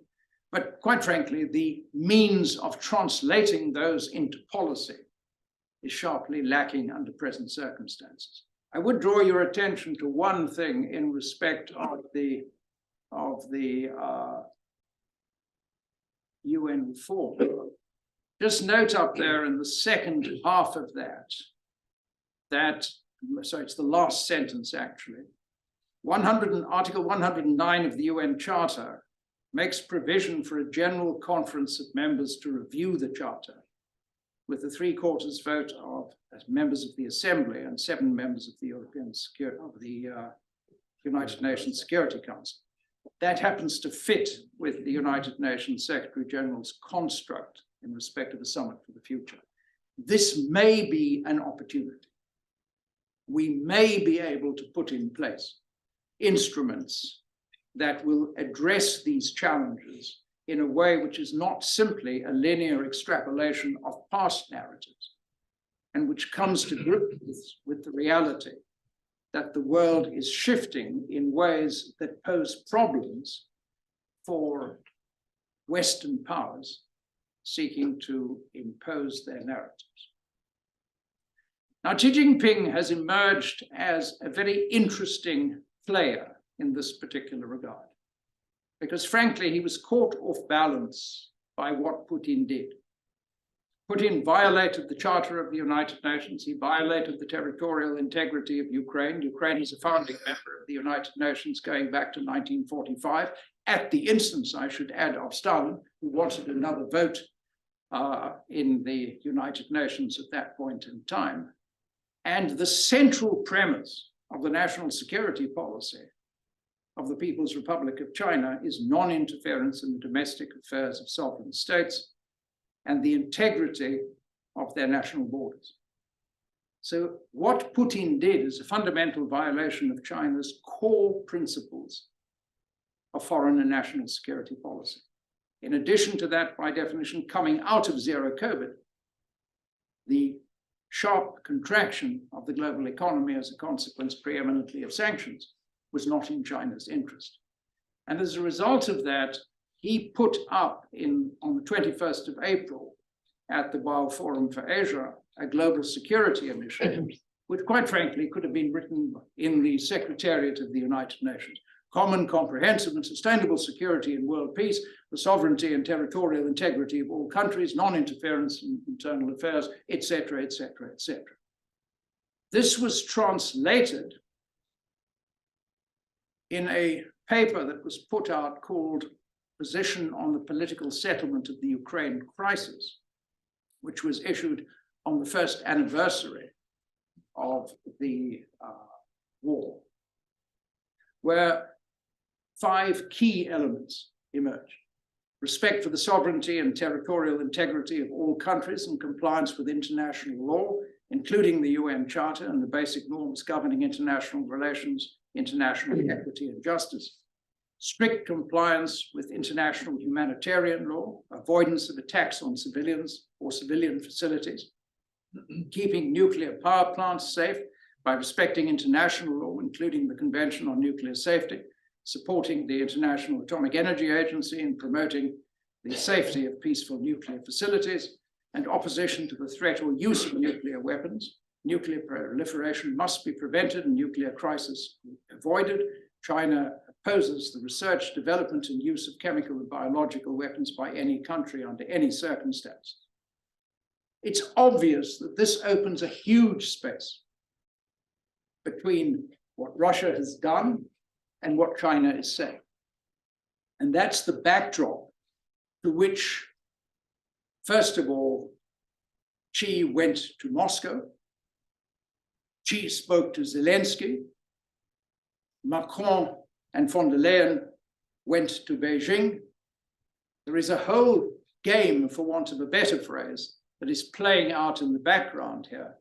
S2: but quite frankly, the means of translating those into policy is sharply lacking under present circumstances. I would draw your attention to one thing in respect of the UN reform. Just note up there in the second half of that, so it's the last sentence actually, Article 109 of the UN Charter makes provision for a general conference of members to review the Charter with the 3/4 vote of members of the Assembly and 7 members of the United Nations Security Council. That happens to fit with the United Nations Secretary General's construct in respect of the Summit for the Future. This may be an opportunity. We may be able to put in place instruments that will address these challenges in a way which is not simply a linear extrapolation of past narratives, and which comes to grips with the reality that the world is shifting in ways that pose problems for Western powers seeking to impose their narratives. Now, Xi Jinping has emerged as a very interesting player in this particular regard, because frankly, he was caught off balance by what Putin did. Putin violated the Charter of the United Nations. He violated the territorial integrity of Ukraine. Ukraine is a founding member of the United Nations going back to 1945, at the instance, I should add, of Stalin, who wanted another vote in the United Nations at that point in time. And the central premise of the national security policy of the People's Republic of China is non-interference in the domestic affairs of sovereign states and the integrity of their national borders. So what Putin did is a fundamental violation of China's core principles of foreign and national security policy. In addition to that, by definition, coming out of zero COVID, the sharp contraction of the global economy as a consequence preeminently of sanctions was not in China's interest. And as a result of that, he put up on the 21st of April at the Bao Forum for Asia, a global security initiative, which quite frankly could have been written in the Secretariat of the United Nations. Common, comprehensive, and sustainable security and world peace, the sovereignty and territorial integrity of all countries, non-interference in internal affairs, etc., etc., etc. This was translated in a paper that was put out called Position on the Political Settlement of the Ukraine Crisis, which was issued on the first anniversary of the war, where 5 key elements emerge: respect for the sovereignty and territorial integrity of all countries and compliance with international law, including the UN Charter and the basic norms governing international relations, international equity and justice; strict compliance with international humanitarian law, avoidance of attacks on civilians or civilian facilities, keeping nuclear power plants safe by respecting international law, including the Convention on Nuclear Safety, supporting the International Atomic Energy Agency in promoting the safety of peaceful nuclear facilities, and opposition to the threat or use of nuclear weapons. Nuclear proliferation must be prevented and nuclear crisis avoided. China opposes the research, development, and use of chemical and biological weapons by any country under any circumstance. It's obvious that this opens a huge space between what Russia has done and what China is saying. And that's the backdrop to which, first of all, Xi went to Moscow. Xi spoke to Zelensky. Macron and von der Leyen went to Beijing. There is a whole game, for want of a better phrase, that is playing out in the background here,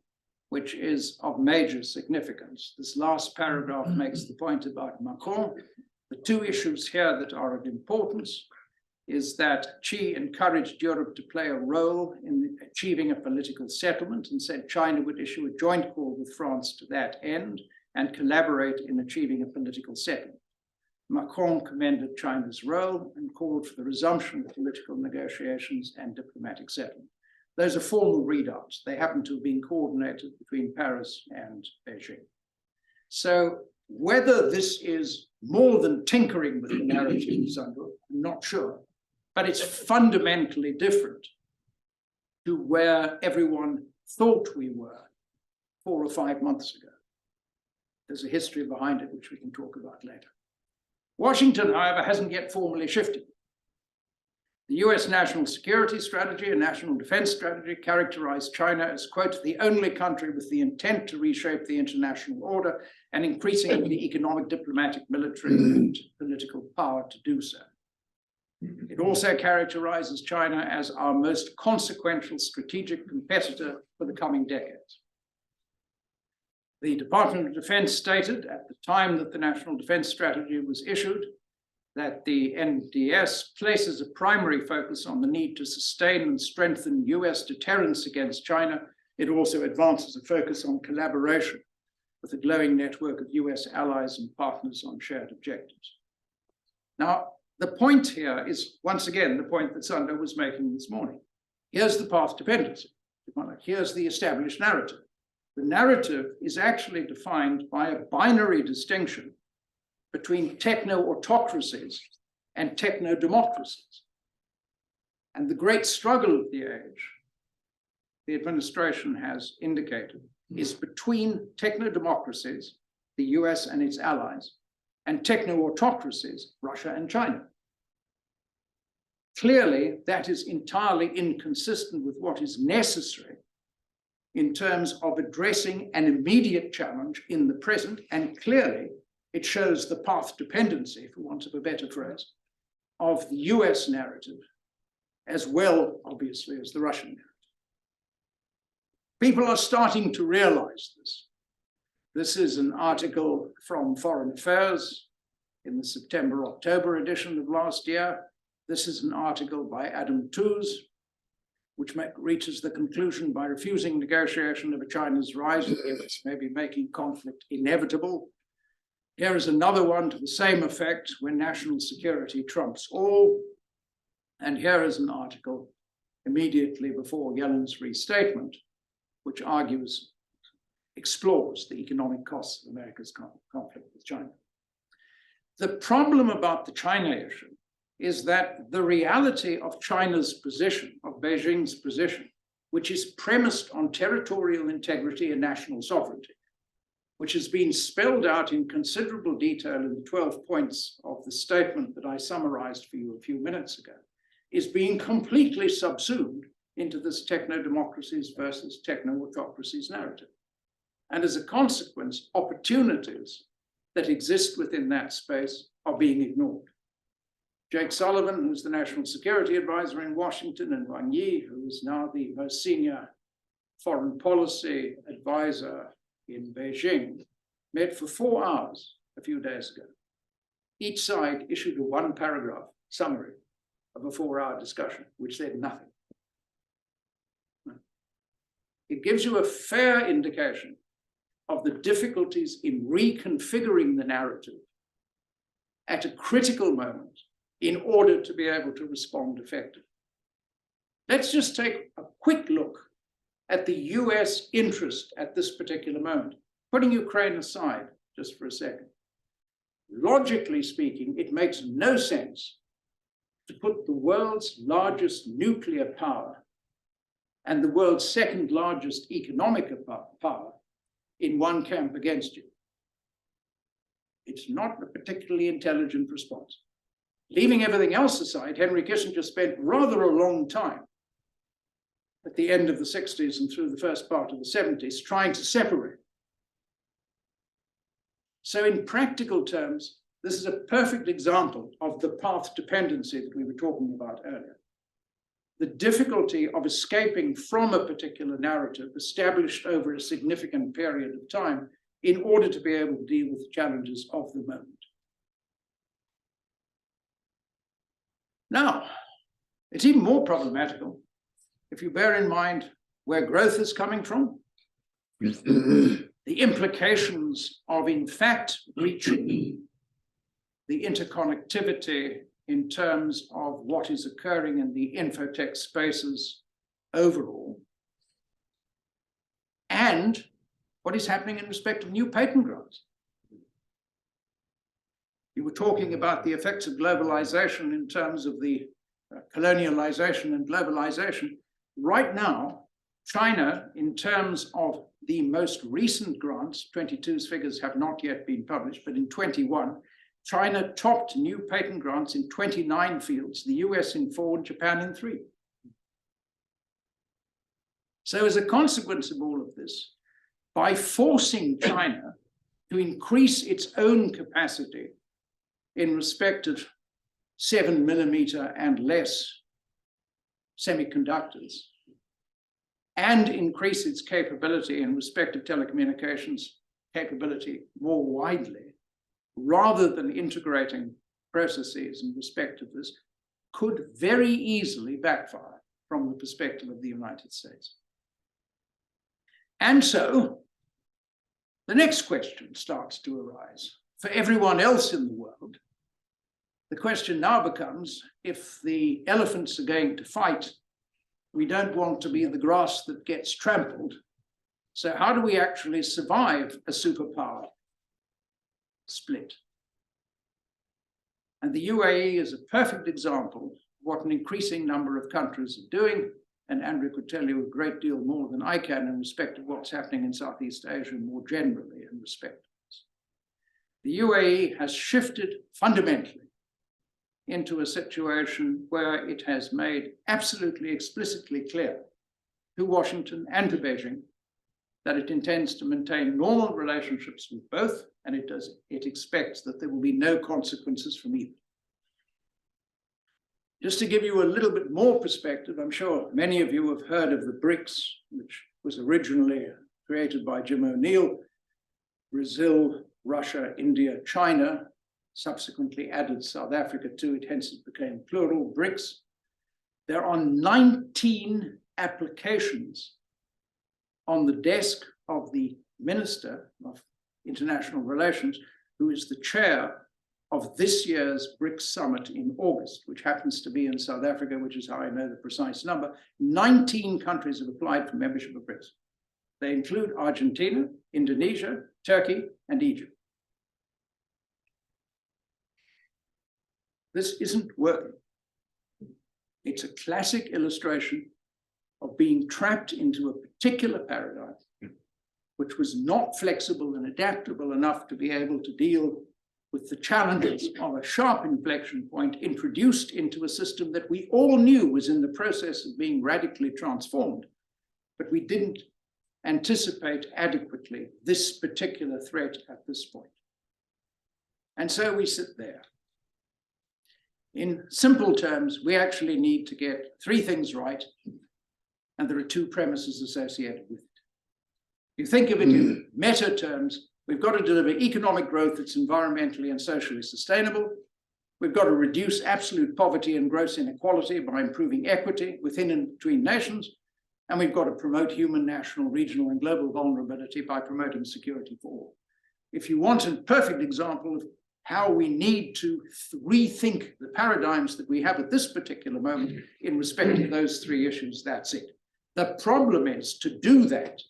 S2: which is of major significance. This last paragraph makes the point about Macron. The 2 issues here that are of importance is that Xi encouraged Europe to play a role in achieving a political settlement and said China would issue a joint call with France to that end and collaborate in achieving a political settlement. Macron commended China's role and called for the resumption of political negotiations and diplomatic settlement. Those are formal readouts. They happen to have been coordinated between Paris and Beijing. So whether this is more than tinkering with the narrative, I'm not sure, but it's fundamentally different to where everyone thought we were 4 or 5 months ago. There's a history behind it, which we can talk about later. Washington, however, hasn't yet formally shifted. The US national security strategy and national defense strategy characterized China as, quote, the only country with the intent to reshape the international order and increasingly economic, diplomatic, military, and political power to do so. It also characterizes China as our most consequential strategic competitor for the coming decades. The Department of Defense stated at the time that the National Defense Strategy was issued that the NDS places a primary focus on the need to sustain and strengthen US deterrence against China. It also advances a focus on collaboration with a growing network of US allies and partners on shared objectives. Now, the point here is, once again, the point that Sander was making this morning. Here's the path to dependency. Here's the established narrative. The narrative is actually defined by a binary distinction between techno-autocracies and techno-democracies. And the great struggle of the age, the administration has indicated, is between techno-democracies, the US and its allies, and techno-autocracies, Russia and China. Clearly, that is entirely inconsistent with what is necessary in terms of addressing an immediate challenge in the present, and clearly it shows the path dependency, for want of a better phrase, of the US narrative, as well, obviously, as the Russian narrative. People are starting to realize this. This is an article from Foreign Affairs in the September-October edition of last year. This is an article by Adam Tooze, which reaches the conclusion by refusing negotiation of China's rise, maybe making conflict inevitable. Here is another one to the same effect, when national security trumps all. And here is an article immediately before Yellen's restatement, which explores the economic costs of America's conflict with China. The problem about the China issue is that the reality of China's position, of Beijing's position, which is premised on territorial integrity and national sovereignty, which has been spelled out in considerable detail in the 12 points of the statement that I summarized for you a few minutes ago, is being completely subsumed into this techno-democracies versus techno-autocracies narrative. And as a consequence, opportunities that exist within that space are being ignored. Jake Sullivan, who's the National Security Advisor in Washington, and Wang Yi, who is now the most senior foreign policy advisor in Beijing, met for 4 hours a few days ago. Each side issued a 1-paragraph summary of a 4-hour discussion, which said nothing. It gives you a fair indication of the difficulties in reconfiguring the narrative at a critical moment in order to be able to respond effectively. Let's just take a quick look at the US interest at this particular moment, putting Ukraine aside just for a second. Logically speaking, it makes no sense to put the world's largest nuclear power and the world's second largest economic power in one camp against you. It's not a particularly intelligent response. Leaving everything else aside, Henry Kissinger spent rather a long time at the end of the 60s and through the first part of the 70s trying to separate. So in practical terms, this is a perfect example of the path dependency that we were talking about earlier. The difficulty of escaping from a particular narrative established over a significant period of time in order to be able to deal with the challenges of the moment. Now, it's even more problematical if you bear in mind where growth is coming from, the implications of, in fact, reaching the interconnectivity in terms of what is occurring in the infotech spaces overall, and what is happening in respect of new patent grants. You were talking about the effects of globalization in terms of the colonialization and globalization. Right now, China, in terms of the most recent grants, 22's figures have not yet been published, but in 21, China topped new patent grants in 29 fields, the US in 4, Japan in 3. So as a consequence of all of this, by forcing China to increase its own capacity in respect of 7mm and less semiconductors, and increase its capability in respect of telecommunications capability more widely, rather than integrating processes in respect of this, could very easily backfire from the perspective of the United States. And so the next question starts to arise. For everyone else in the world, the question now becomes, if the elephants are going to fight, we don't want to be the grass that gets trampled. So how do we actually survive a superpower split? And the UAE is a perfect example of what an increasing number of countries are doing. And Andrew could tell you a great deal more than I can in respect of what's happening in Southeast Asia more generally in respect of this. The UAE has shifted fundamentally into a situation where it has made absolutely explicitly clear to Washington and to Beijing that it intends to maintain normal relationships with both, and it expects that there will be no consequences from either. Just to give you a little bit more perspective, I'm sure many of you have heard of the BRICS, which was originally created by Jim O'Neill: Brazil, Russia, India, China, subsequently added South Africa to it, hence it became plural, BRICS. There are 19 applications on the desk of the Minister of International Relations, who is the chair of this year's BRICS summit in August, which happens to be in South Africa, which is how I know the precise number. 19 countries have applied for membership of BRICS. They include Argentina, Indonesia, Turkey, and Egypt. This isn't working. It's a classic illustration of being trapped into a particular paradigm, which was not flexible and adaptable enough to be able to deal with the challenges of a sharp inflection point introduced into a system that we all knew was in the process of being radically transformed, but we didn't anticipate adequately this particular threat at this point. And so we sit there. In simple terms, we actually need to get 3 things right, and there are 2 premises associated with it. If you think of it in meta terms, we've got to deliver economic growth that's environmentally and socially sustainable. We've got to reduce absolute poverty and gross inequality by improving equity within and between nations. And we've got to promote human, national, regional, and global vulnerability by promoting security for all. If you want a perfect example of how we need to rethink the paradigms that we have at this particular moment in respect to those 3 issues, that's it. The problem is, to do that,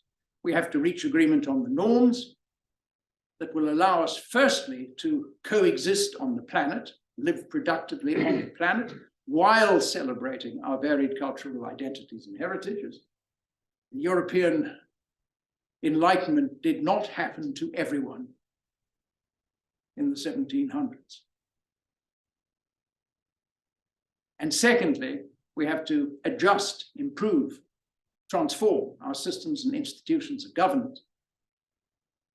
S2: we have to reach agreement on the norms that will allow us, firstly, to coexist on the planet, live productively on the planet, while celebrating our varied cultural identities and heritages. The European Enlightenment did not happen to everyone in the 1700s. And secondly, we have to adjust, improve, transform our systems and institutions of government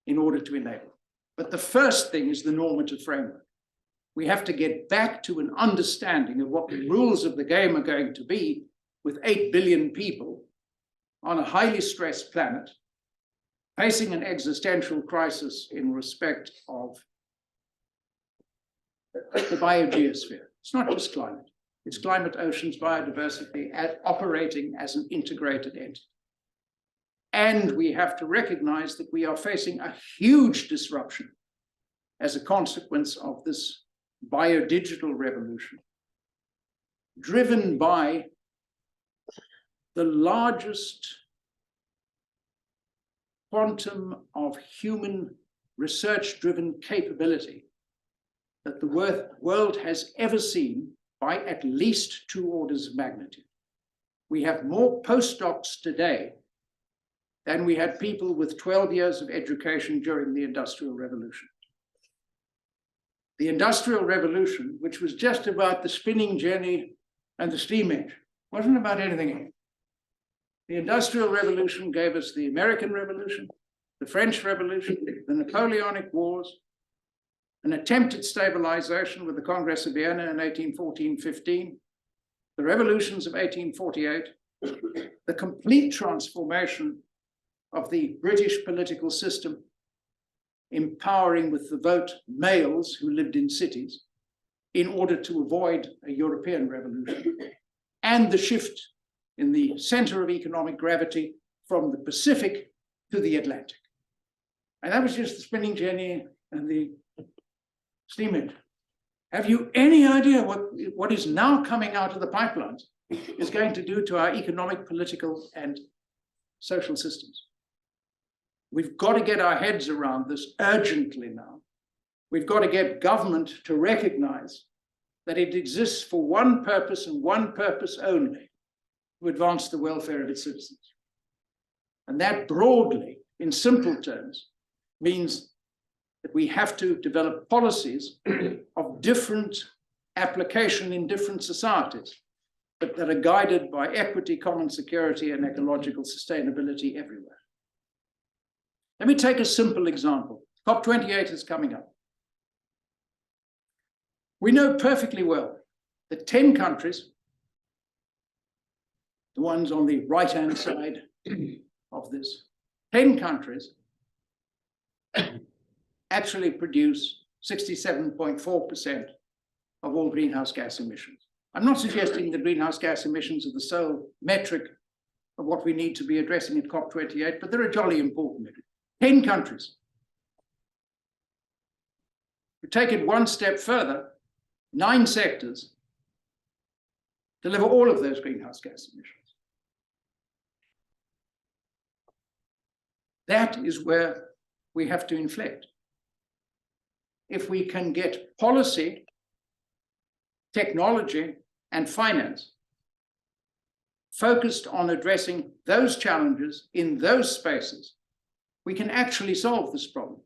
S2: in order to enable. But the first thing is the normative framework. We have to get back to an understanding of what the rules of the game are going to be with 8 billion people on a highly stressed planet, facing an existential crisis in respect of the biogeosphere. It's not just climate. It's climate, oceans, biodiversity, operating as an integrated entity. And we have to recognize that we are facing a huge disruption as a consequence of this biodigital revolution, driven by the largest quantum of human research-driven capability that the world has ever seen by at least 2 orders of magnitude. We have more postdocs today than we had people with 12 years of education during the Industrial Revolution. The Industrial Revolution, which was just about the spinning jenny and the steam engine, wasn't about anything else. The Industrial Revolution gave us the American Revolution, the French Revolution, the Napoleonic Wars, an attempt at stabilization with the Congress of Vienna in 1814-15, the revolutions of 1848, the complete transformation of the British political system, empowering with the vote males who lived in cities in order to avoid a European revolution, and the shift in the center of economic gravity from the Pacific to the Atlantic. And that was just the spinning jenny and the steam engine. Have you any idea what is now coming out of the pipelines is going to do to our economic, political, and social systems? We've got to get our heads around this urgently now. We've got to get government to recognize that it exists for one purpose and one purpose only, to advance the welfare of its citizens. And that broadly, in simple terms, means that we have to develop policies of different application in different societies, but that are guided by equity, common security, and ecological sustainability everywhere. Let me take a simple example. COP28 is coming up. We know perfectly well that 10 countries, the ones on the right-hand side of this, 10 countries actually produce 67.4% of all greenhouse gas emissions. I'm not suggesting that greenhouse gas emissions are the sole metric of what we need to be addressing at COP28, but they're a jolly important metric. 10 countries. We take it one step further, 9 sectors deliver all of those greenhouse gas emissions. That is where we have to inflect. If we can get policy, technology, and finance focused on addressing those challenges in those spaces, we can actually solve this problem.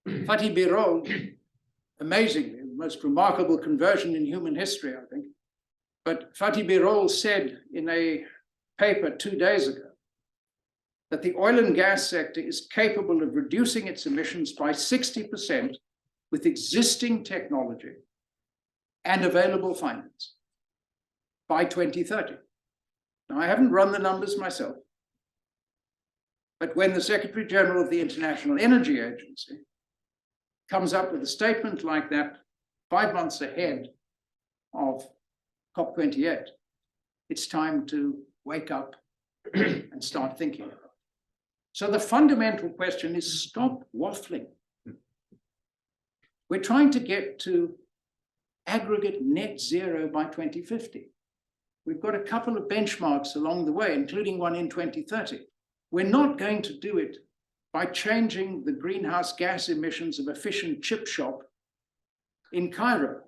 S2: Fatih Birol, amazingly, the most remarkable conversion in human history, I think. But Fatih Birol said in a paper 2 days ago that the oil and gas sector is capable of reducing its emissions by 60% with existing technology and available finance by 2030. Now, I haven't run the numbers myself, but when the Secretary General of the International Energy Agency comes up with a statement like that 5 months ahead of COP28, it's time to wake up and start thinking about it. So the fundamental question is stop waffling. We're trying to get to aggregate net zero by 2050. We've got a couple of benchmarks along the way, including one in 2030. We're not going to do it by changing the greenhouse gas emissions of a fish and chip shop in Cairo.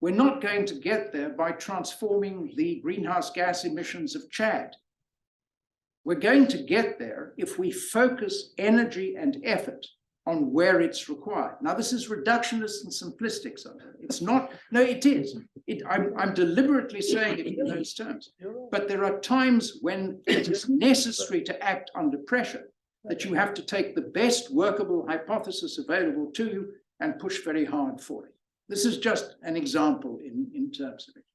S2: We're not going to get there by transforming the greenhouse gas emissions of Chad. We're going to get there if we focus energy and effort on where it's required. Now, this is reductionist and simplistic. So it's not, no, it is. I'm deliberately saying it in those terms. But there are times when it is necessary to act under pressure, that you have to take the best workable hypothesis available to you and push very hard for it. This is just an example in terms of it.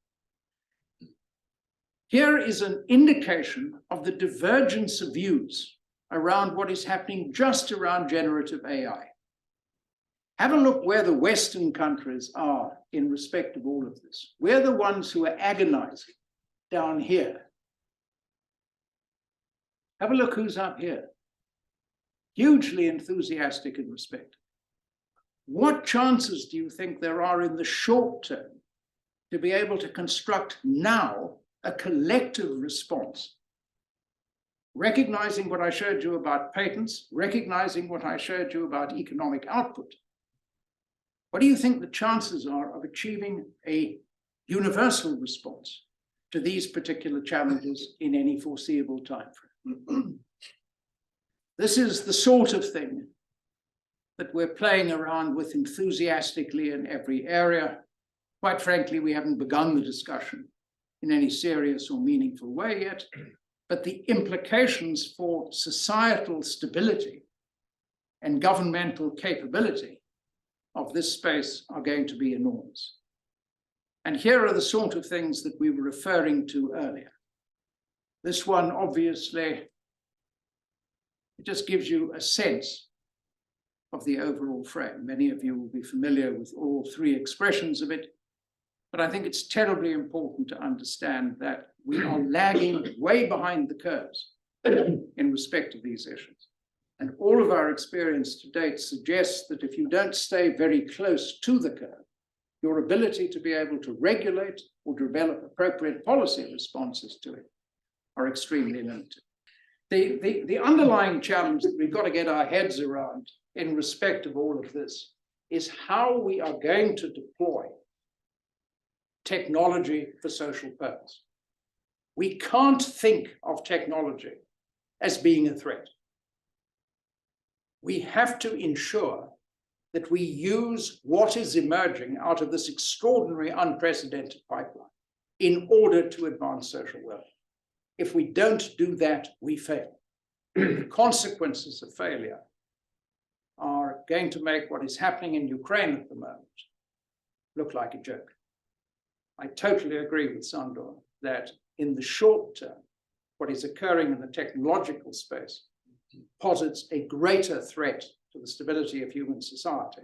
S2: Here is an indication of the divergence of views around what is happening just around generative AI. Have a look where the Western countries are in respect of all of this. We're the ones who are agonizing down here. Have a look who's up here. Hugely enthusiastic in respect. What chances do you think there are in the short term to be able to construct now a collective response, recognizing what I showed you about patents, recognizing what I showed you about economic output? What do you think the chances are of achieving a universal response to these particular challenges in any foreseeable time frame? This is the sort of thing that we're playing around with enthusiastically in every area. Quite frankly, we haven't begun the discussion in any serious or meaningful way yet, but the implications for societal stability and governmental capability of this space are going to be enormous. And here are the sort of things that we were referring to earlier. This one, obviously, it just gives you a sense of the overall frame. Many of you will be familiar with all three expressions of it, but I think it's terribly important to understand that we are lagging way behind the curves in respect of these issues. And all of our experience to date suggests that if you don't stay very close to the curve, your ability to be able to regulate or develop appropriate policy responses to it are extremely limited. The underlying challenge that we've got to get our heads around in respect of all of this is how we are going to deploy technology for social purpose. We can't think of technology as being a threat. We have to ensure that we use what is emerging out of this extraordinary, unprecedented pipeline in order to advance social welfare. If we don't do that, we fail. The consequences of failure are going to make what is happening in Ukraine at the moment look like a joke. I totally agree with Sandor that in the short term, what is occurring in the technological space posits a greater threat to the stability of human society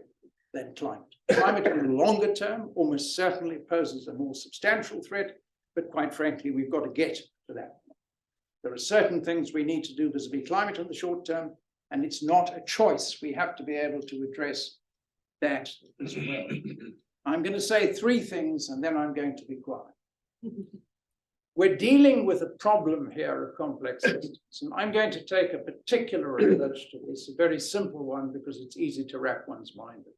S2: than climate. Climate in the longer term almost certainly poses a more substantial threat, but quite frankly, we've got to get to that. There are certain things we need to do vis-a-vis climate in the short term, and it's not a choice. We have to be able to address that as well. I'm going to say three things, and then I'm going to be quiet. We're dealing with a problem here of complex systems, and I'm going to take a particular approach to this, a very simple one, because it's easy to wrap one's mind in.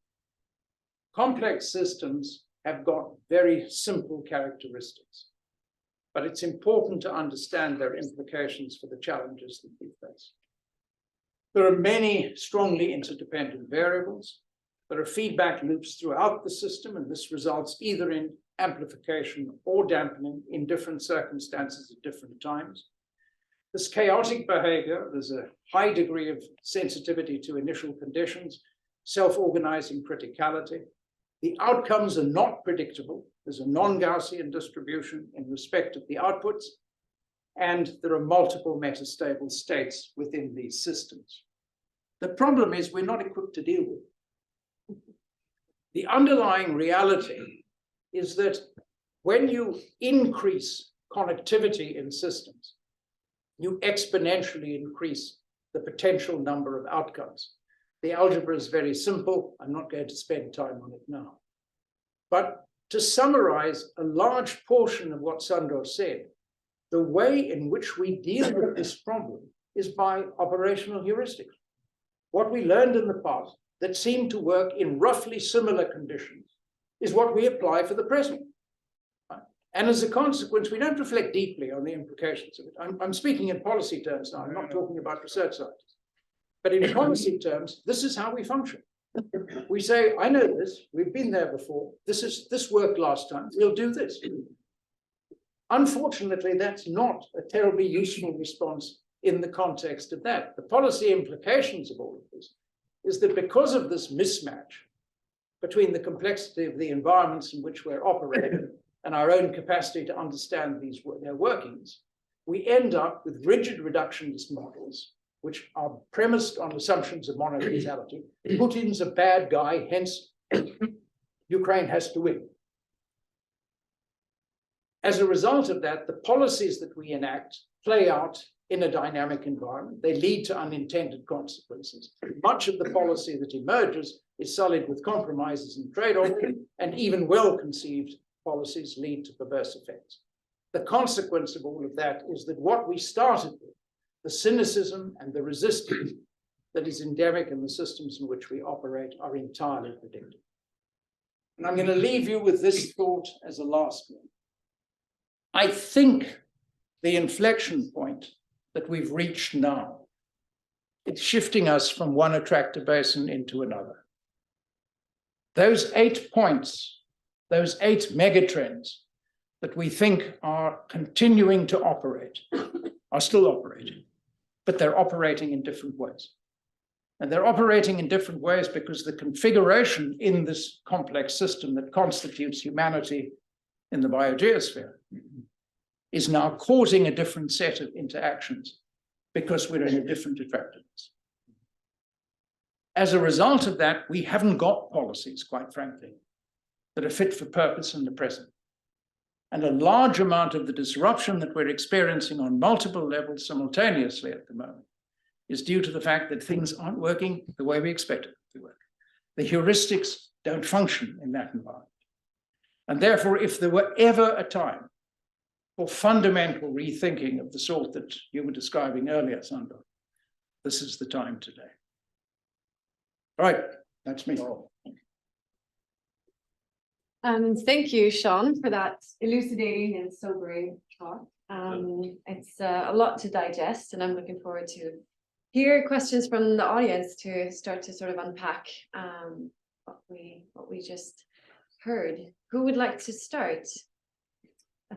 S2: Complex systems have got very simple characteristics, but it's important to understand their implications for the challenges that we face. There are many strongly interdependent variables. There are feedback loops throughout the system, and this results either in amplification or dampening in different circumstances at different times. This chaotic behavior, there's a high degree of sensitivity to initial conditions, self-organizing criticality. The outcomes are not predictable. There's a non-Gaussian distribution in respect of the outputs, and there are multiple metastable states within these systems. The problem is we're not equipped to deal with it. The underlying reality is that when you increase connectivity in systems, you exponentially increase the potential number of outcomes. The algebra is very simple. I'm not going to spend time on it now. But to summarize a large portion of what Sandor said, the way in which we deal with this problem is by operational heuristics. What we learned in the past that seemed to work in roughly similar conditions is what we apply for the present. And as a consequence, we don't reflect deeply on the implications of it. I'm speaking in policy terms now. I'm not talking about research scientists. But in policy terms, this is how we function. We say, I know this, we've been there before. This worked last time, we'll do this. Unfortunately, that's not a terribly useful response in the context of that. The policy implications of all of this is that because of this mismatch between the complexity of the environments in which we're operating and our own capacity to understand their workings, we end up with rigid reductionist models, which are premised on assumptions of monocausality. Putin's a bad guy, hence Ukraine has to win. As a result of that, the policies that we enact play out in a dynamic environment. They lead to unintended consequences. Much of the policy that emerges is sullied with compromises and trade-off, and even well-conceived policies lead to perverse effects. The consequence of all of that is that what we started with, the cynicism and the resistance that is endemic in the systems in which we operate, are entirely predictable. And I'm going to leave you with this thought as a last one. I think the inflection point that we've reached now, it's shifting us from one attractor basin into another. Those 8 points, those 8 megatrends that we think are continuing to operate are still operating, but they're operating in different ways. And they're operating in different ways because the configuration in this complex system that constitutes humanity in the biogeosphere is now causing a different set of interactions because we're in a different attractiveness. As a result of that, we haven't got policies, quite frankly, that are fit for purpose in the present. And a large amount of the disruption that we're experiencing on multiple levels simultaneously at the moment is due to the fact that things aren't working the way we expect them to work. The heuristics don't function in that environment. And therefore, if there were ever a time for fundamental rethinking of the sort that you were describing earlier, Sandra, this is the time today. All right, that's me.
S1: Thank you, Sean, for that elucidating and sobering talk. It's a lot to digest, and I'm looking forward to hear questions from the audience to start to sort of unpack what we just heard. Who would like to start?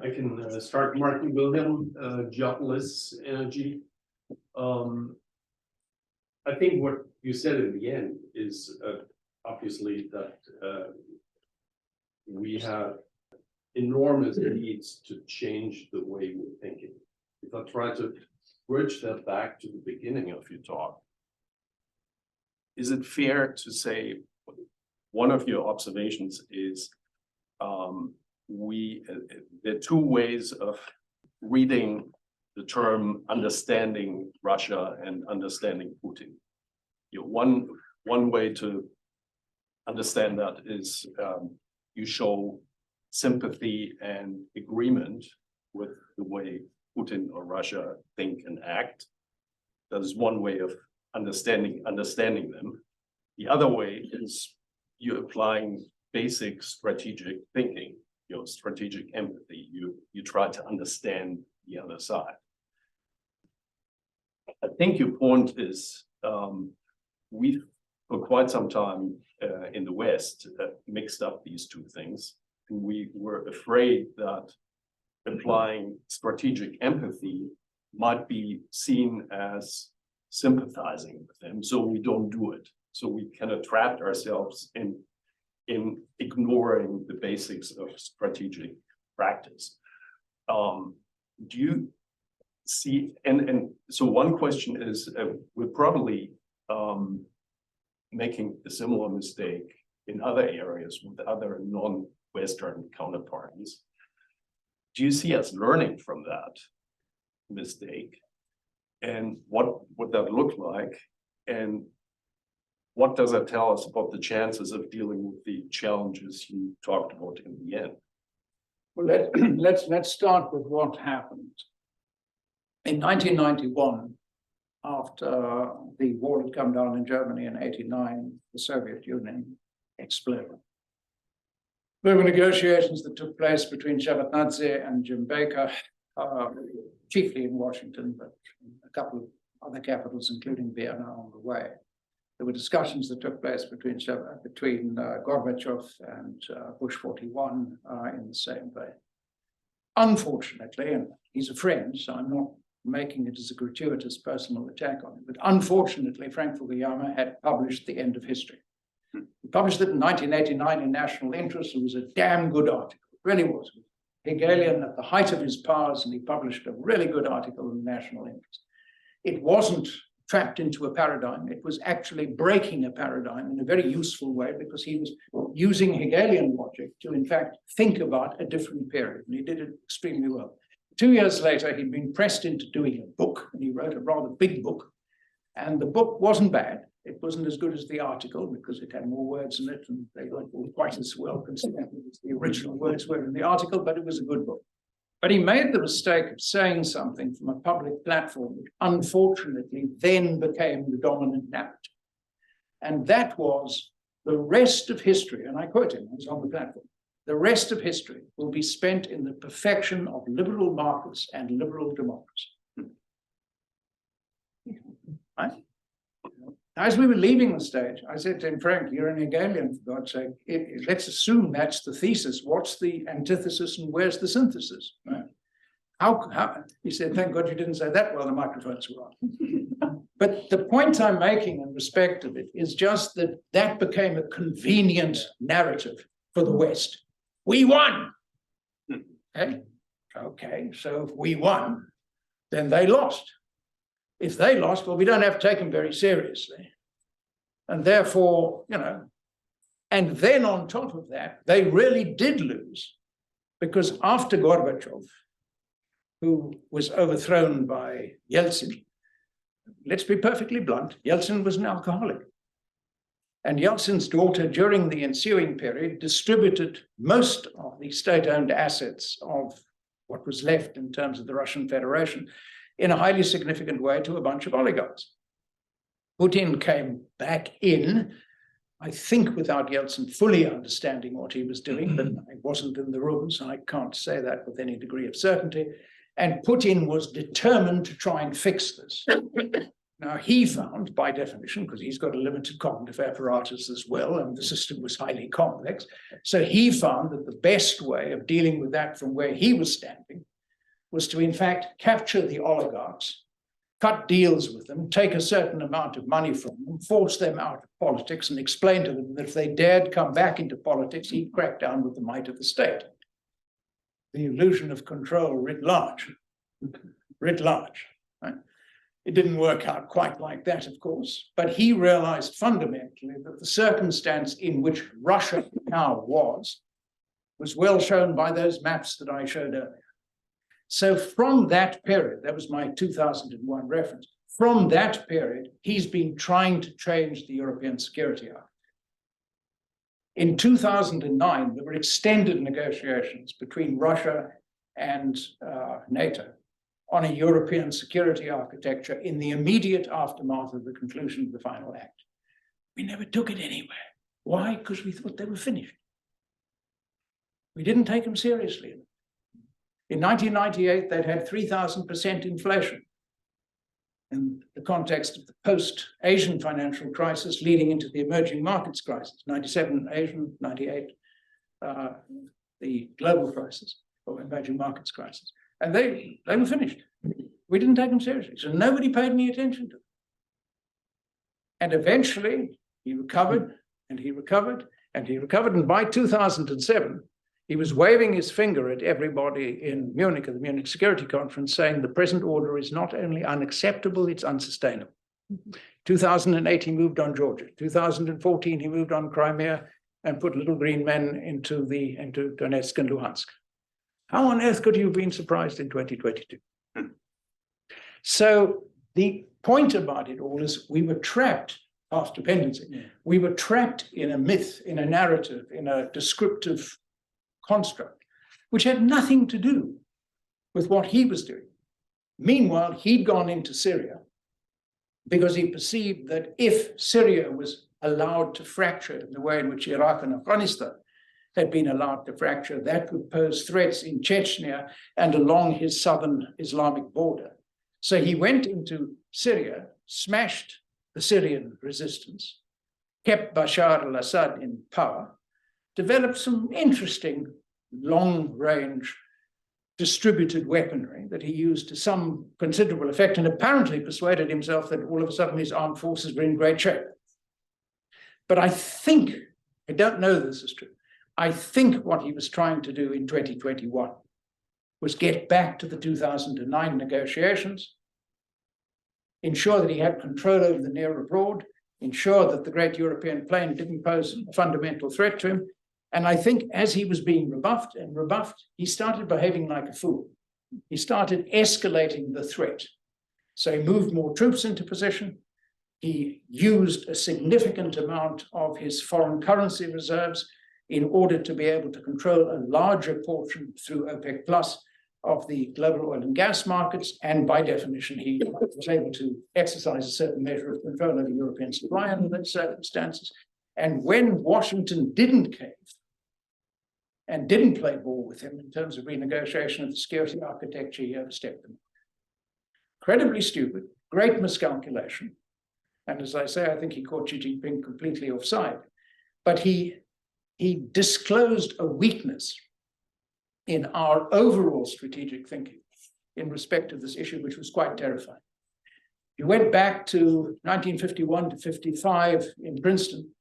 S3: I can start. Martin Wilhelm, Geopolis Energy. I think what you said in the end is obviously that we have enormous needs to change the way we're thinking. If I try to bridge that back to the beginning of your talk, is it fair to say one of your observations is there are 2 ways of reading the term understanding Russia and understanding Putin. One way to understand that is you show sympathy and agreement with the way Putin or Russia think and act. That is one way of understanding them. The other way is you're applying basic strategic thinking, strategic empathy. You try to understand the other side. I think your point is we've for quite some time in the West mixed up these 2 things. And we were afraid that applying strategic empathy might be seen as sympathizing with them, so we don't do it. So we kind of trapped ourselves in ignoring the basics of strategic practice. Do you see, and so one question is, we're probably making a similar mistake in other areas with other non-Western counterparties. Do you see us learning from that mistake? And what would that look like? And what does that tell us about the chances of dealing with the challenges you talked about in the end?
S2: Well, let's start with what happened. In 1991, after the war had come down in Germany in '89, the Soviet Union exploded. There were negotiations that took place between Shevardnadze and Jim Baker, chiefly in Washington, but a couple of other capitals, including Vienna, on the way. There were discussions that took place between Gorbachev and Bush 41 in the same vein. Unfortunately, and he's a friend, so I'm not making it as a gratuitous personal attack on him, but unfortunately, Frank Fukuyama had published The End of History. He published it in 1989 in National Interest. It was a damn good article, it really was. Hegelian at the height of his powers, and he published a really good article in National Interest. It wasn't trapped into a paradigm. It was actually breaking a paradigm in a very useful way because he was using Hegelian logic to, in fact, think about a different period, and he did it extremely well. 2 years later, he'd been pressed into doing a book, and he wrote a rather big book, and the book wasn't bad, It wasn't as good as the article because it had more words in it and they weren't all quite as well considered as the original words were in the article, but it was a good book. But he made the mistake of saying something from a public platform, which unfortunately then became the dominant narrative. And that was the rest of history, and I quote him, I was on the platform, the rest of history will be spent in the perfection of liberal markets and liberal democracy. Right? As we were leaving the stage, I said to him, Frank, you're an Hegelian, for God's sake. Let's assume that's the thesis. What's the antithesis and where's the synthesis? Right? How? He said, thank God you didn't say that while the microphones were on. But the point I'm making in respect of it is just that that became a convenient narrative for the West. We won. Okay, so if we won, then they lost. If they lost, well, we don't have to take them very seriously. And therefore, and then on top of that, they really did lose because after Gorbachev, who was overthrown by Yeltsin, let's be perfectly blunt, Yeltsin was an alcoholic. And Yeltsin's daughter, during the ensuing period, distributed most of the state-owned assets of what was left in terms of the Russian Federation in a highly significant way to a bunch of oligarchs. Putin came back in, I think without Yeltsin fully understanding what he was doing, but I wasn't in the room, so I can't say that with any degree of certainty. And Putin was determined to try and fix this. Now, he found, by definition, because he's got a limited cognitive apparatus as well, and the system was highly complex, so he found that the best way of dealing with that from where he was standing was to, in fact, capture the oligarchs, cut deals with them, take a certain amount of money from them, force them out of politics, and explain to them that if they dared come back into politics, he'd crack down with the might of the state. The illusion of control writ large, right? It didn't work out quite like that, of course, but he realized fundamentally that the circumstance in which Russia now was well shown by those maps that I showed earlier. So from that period, that was my 2001 reference, from that period, he's been trying to change the European security architecture. In 2009, there were extended negotiations between Russia and NATO on a European security architecture in the immediate aftermath of the conclusion of the final act. We never took it anywhere. Why? Because we thought they were finished. We didn't take them seriously. In 1998, they'd had 3,000% inflation in the context of the post-Asian financial crisis leading into the emerging markets crisis, 97 Asian, 98, the global crisis or emerging markets crisis. And they were finished. We didn't take them seriously. So nobody paid any attention to them. And eventually he recovered and he recovered and he recovered. And by 2007, he was waving his finger at everybody in Munich at the Munich Security Conference saying the present order is not only unacceptable, it's unsustainable. 2008, he moved on Georgia. 2014, he moved on Crimea and put little green men into Donetsk and Luhansk. How on earth could you have been surprised in 2022? So the point about it all is we were trapped after dependency. Yeah. We were trapped in a myth, in a narrative, in a descriptive construct, which had nothing to do with what he was doing. Meanwhile, he'd gone into Syria because he perceived that if Syria was allowed to fracture in the way in which Iraq and Afghanistan had been allowed to fracture, that would pose threats in Chechnya and along his southern Islamic border. So he went into Syria, smashed the Syrian resistance, kept Bashar al-Assad in power, developed some interesting long-range distributed weaponry that he used to some considerable effect and apparently persuaded himself that all of a sudden his armed forces were in great shape. But I don't know this is true, I think what he was trying to do in 2021 was get back to the 2009 negotiations, ensure that he had control over the near abroad, ensure that the great European plain didn't pose a fundamental threat to him. And I think as he was being rebuffed and rebuffed, he started behaving like a fool. He started escalating the threat. So he moved more troops into position. He used a significant amount of his foreign currency reserves in order to be able to control a larger portion through OPEC Plus of the global oil and gas markets. And by definition, he was able to exercise a certain measure of control over European supply under those circumstances. And when Washington didn't cave and didn't play ball with him in terms of renegotiation of the security architecture, he overstepped them. Incredibly stupid, great miscalculation. And as I say, I think he caught Xi Jinping completely offside. But he disclosed a weakness in our overall strategic thinking in respect of this issue, which was quite terrifying. You went back to 1951 to 55 in Princeton,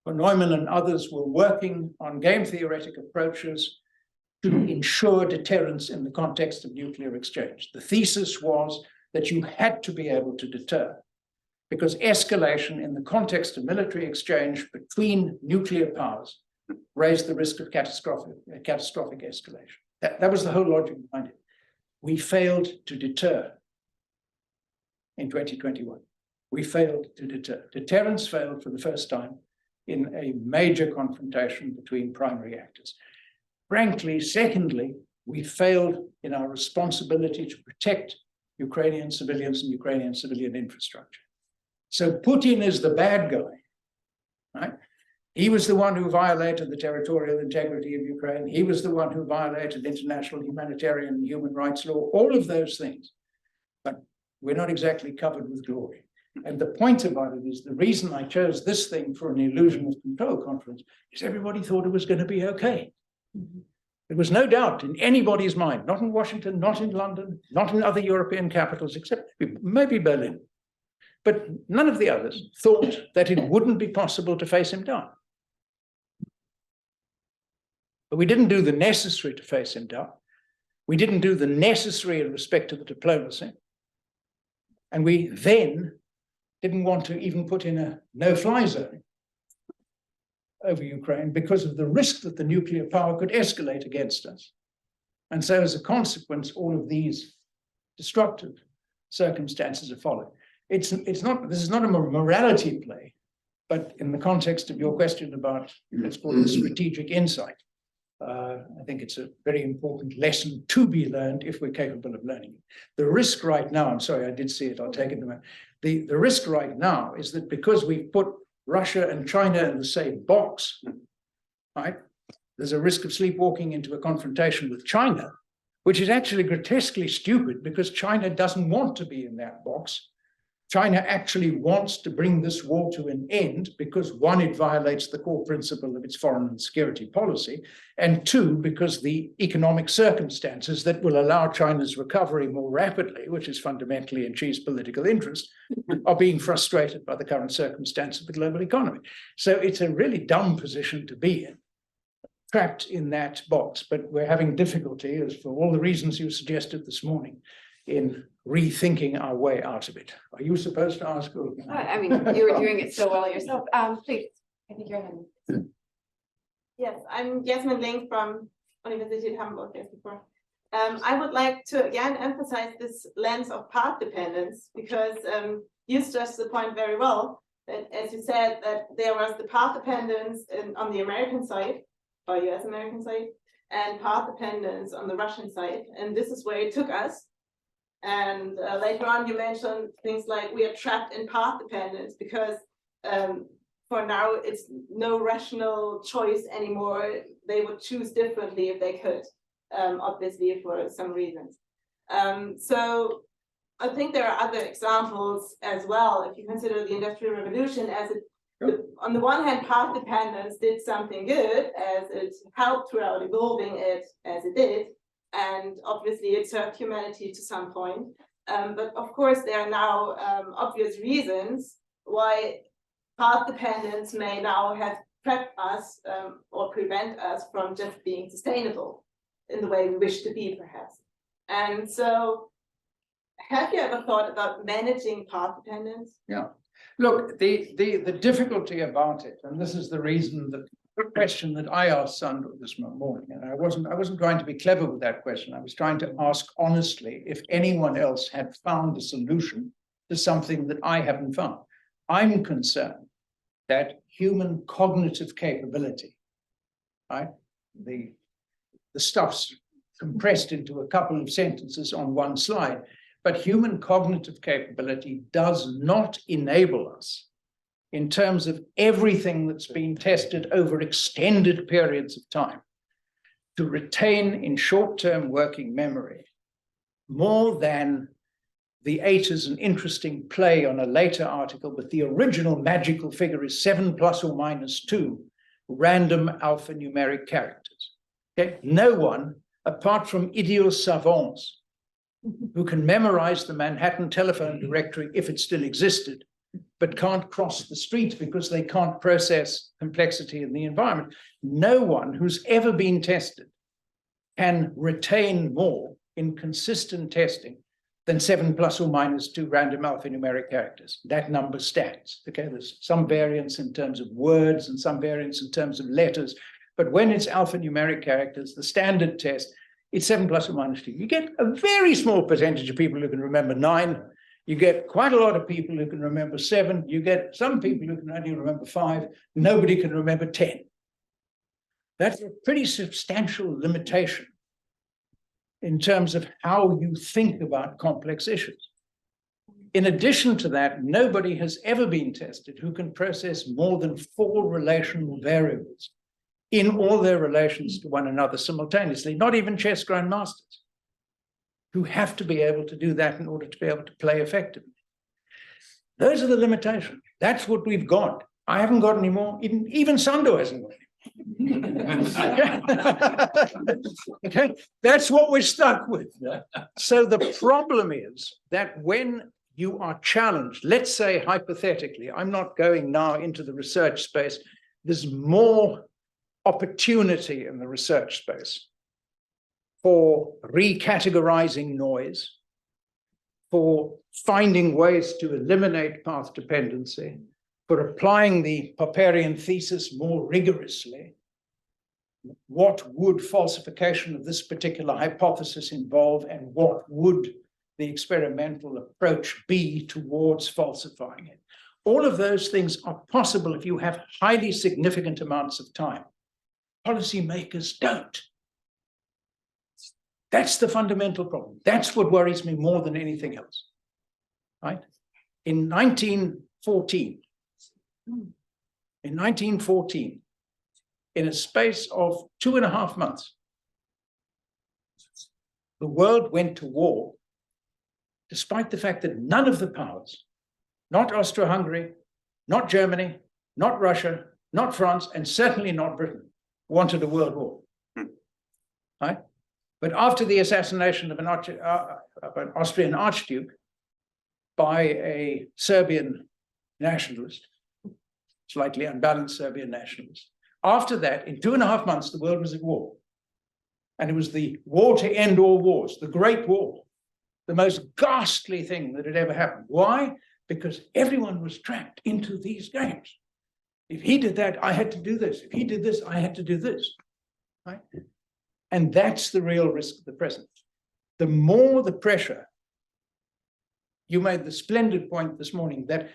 S2: when Neumann and others were working on game theoretic approaches to ensure deterrence in the context of nuclear exchange. The thesis was that you had to be able to deter, because escalation in the context of military exchange between nuclear powers raised the risk of catastrophic escalation. That was the whole logic behind it. We failed to deter in 2021. We failed to deter. Deterrence failed for the first time in a major confrontation between primary actors. Frankly, secondly, we failed in our responsibility to protect Ukrainian civilians and Ukrainian civilian infrastructure. So Putin is the bad guy, right? He was the one who violated the territorial integrity of Ukraine. He was the one who violated international humanitarian and human rights law, all of those things. But we're not exactly covered with glory. And the point about it is the reason I chose this thing for an illusion of control conference is everybody thought it was going to be okay. There was no doubt in anybody's mind, not in Washington, not in London, not in other European capitals, except maybe Berlin. But none of the others thought that it wouldn't be possible to face him down. But we didn't do the necessary to face him down. We didn't do the necessary in respect to the diplomacy. And we then didn't want to even put in a no-fly zone over Ukraine because of the risk that the nuclear power could escalate against us. And so as a consequence, all of these destructive circumstances have followed. This is not a morality play, but in the context of your question about, let's call it strategic insight, I think it's a very important lesson to be learned if we're capable of learning it. The risk right now, I'm sorry, I did see it, I'll take it in a minute. The risk right now is that because we've put Russia and China in the same box, right? There's a risk of sleepwalking into a confrontation with China, which is actually grotesquely stupid because China doesn't want to be in that box. China actually wants to bring this war to an end because, one, it violates the core principle of its foreign and security policy, and two, because the economic circumstances that will allow China's recovery more rapidly, which is fundamentally in Xi's political interest, are being frustrated by the current circumstance of the global economy. So it's a really dumb position to be in, trapped in that box, but we're having difficulty, as for all the reasons you suggested this morning, in rethinking our way out of it. Are you supposed to ask?
S4: I mean, you were doing it so well yourself. Please, I think you're ahead.
S5: Yes, I'm Jasmine Link from University of Hamburg, as before. I would like to again emphasize this lens of path dependence, because you stressed the point very well, that as you said, that there was the path dependence on the American side, or US American side, and path dependence on the Russian side. And this is where it took us. And later on, you mentioned things like we are trapped in path dependence because for now, it's no rational choice anymore. They would choose differently if they could, obviously for some reasons. So I think there are other examples as well. If you consider the Industrial Revolution as on the one hand, path dependence did something good as it helped throughout evolving it as it did. And obviously it served humanity to some point. But of course, there are now obvious reasons why path dependence may now have prepped us or prevent us from just being sustainable in the way we wish to be, perhaps. And so have you ever thought about managing path dependence?
S2: Yeah. Look, the difficulty about it, and this is the reason that the question that I asked Sandra this morning, and I wasn't trying to be clever with that question. I was trying to ask honestly if anyone else had found a solution to something that I haven't found. I'm concerned that human cognitive capability, right? The stuff's compressed into a couple of sentences on one slide, but human cognitive capability does not enable us, in terms of everything that's been tested over extended periods of time, to retain in short-term working memory more than the 8 is an interesting play on a later article, but the original magical figure is 7 plus or minus 2 random alphanumeric characters. Okay, no one, apart from idiot savants, who can memorize the Manhattan telephone directory if it still existed, but can't cross the street because they can't process complexity in the environment. No one who's ever been tested can retain more in consistent testing than 7 plus or minus 2 random alphanumeric characters. That number stands. Okay, there's some variance in terms of words and some variance in terms of letters, but when it's alphanumeric characters, the standard test, it's 7 plus or minus 2. You get a very small percentage of people who can remember 9. You get quite a lot of people who can remember 7. You get some people who can only remember 5. Nobody can remember 10. That's a pretty substantial limitation in terms of how you think about complex issues. In addition to that, nobody has ever been tested who can process more than 4 relational variables in all their relations to one another simultaneously, not even chess grandmasters, who have to be able to do that in order to be able to play effectively. Those are the limitations. That's what we've got. I haven't got any more. Even Sando hasn't got any. Okay, that's what we're stuck with. So the problem is that when you are challenged, let's say hypothetically, I'm not going now into the research space, there's more opportunity in the research space for recategorizing noise, for finding ways to eliminate path dependency, for applying the Popperian thesis more rigorously. What would falsification of this particular hypothesis involve, and what would the experimental approach be towards falsifying it? All of those things are possible if you have highly significant amounts of time. Policymakers don't. That's the fundamental problem. That's what worries me more than anything else, right? In 1914, in a space of 2.5 months, the world went to war, despite the fact that none of the powers, not Austro-Hungary, not Germany, not Russia, not France, and certainly not Britain, wanted a world war, right? But after the assassination of an Austrian archduke by a Serbian nationalist, slightly unbalanced Serbian nationalist, after that, in 2.5 months, the world was at war. And it was the war to end all wars, the Great War, the most ghastly thing that had ever happened. Why? Because everyone was trapped into these games. If he did that, I had to do this. If he did this, I had to do this, right? And that's the real risk of the present. The more the pressure, you made the splendid point this morning that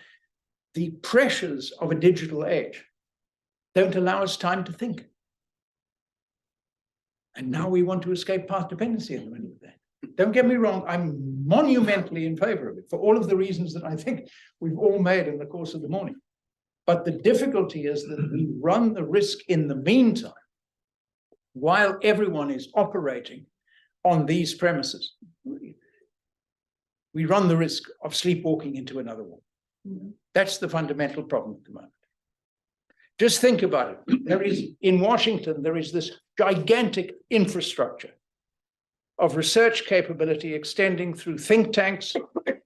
S2: the pressures of a digital age don't allow us time to think. And now we want to escape path dependency in the middle of that. Don't get me wrong, I'm monumentally in favor of it for all of the reasons that I think we've all made in the course of the morning. But the difficulty is that we run the risk in the meantime, while everyone is operating on these premises, we run the risk of sleepwalking into another war. That's the fundamental problem at the moment. Just think about it. There is, in Washington, there is this gigantic infrastructure of research capability extending through think tanks,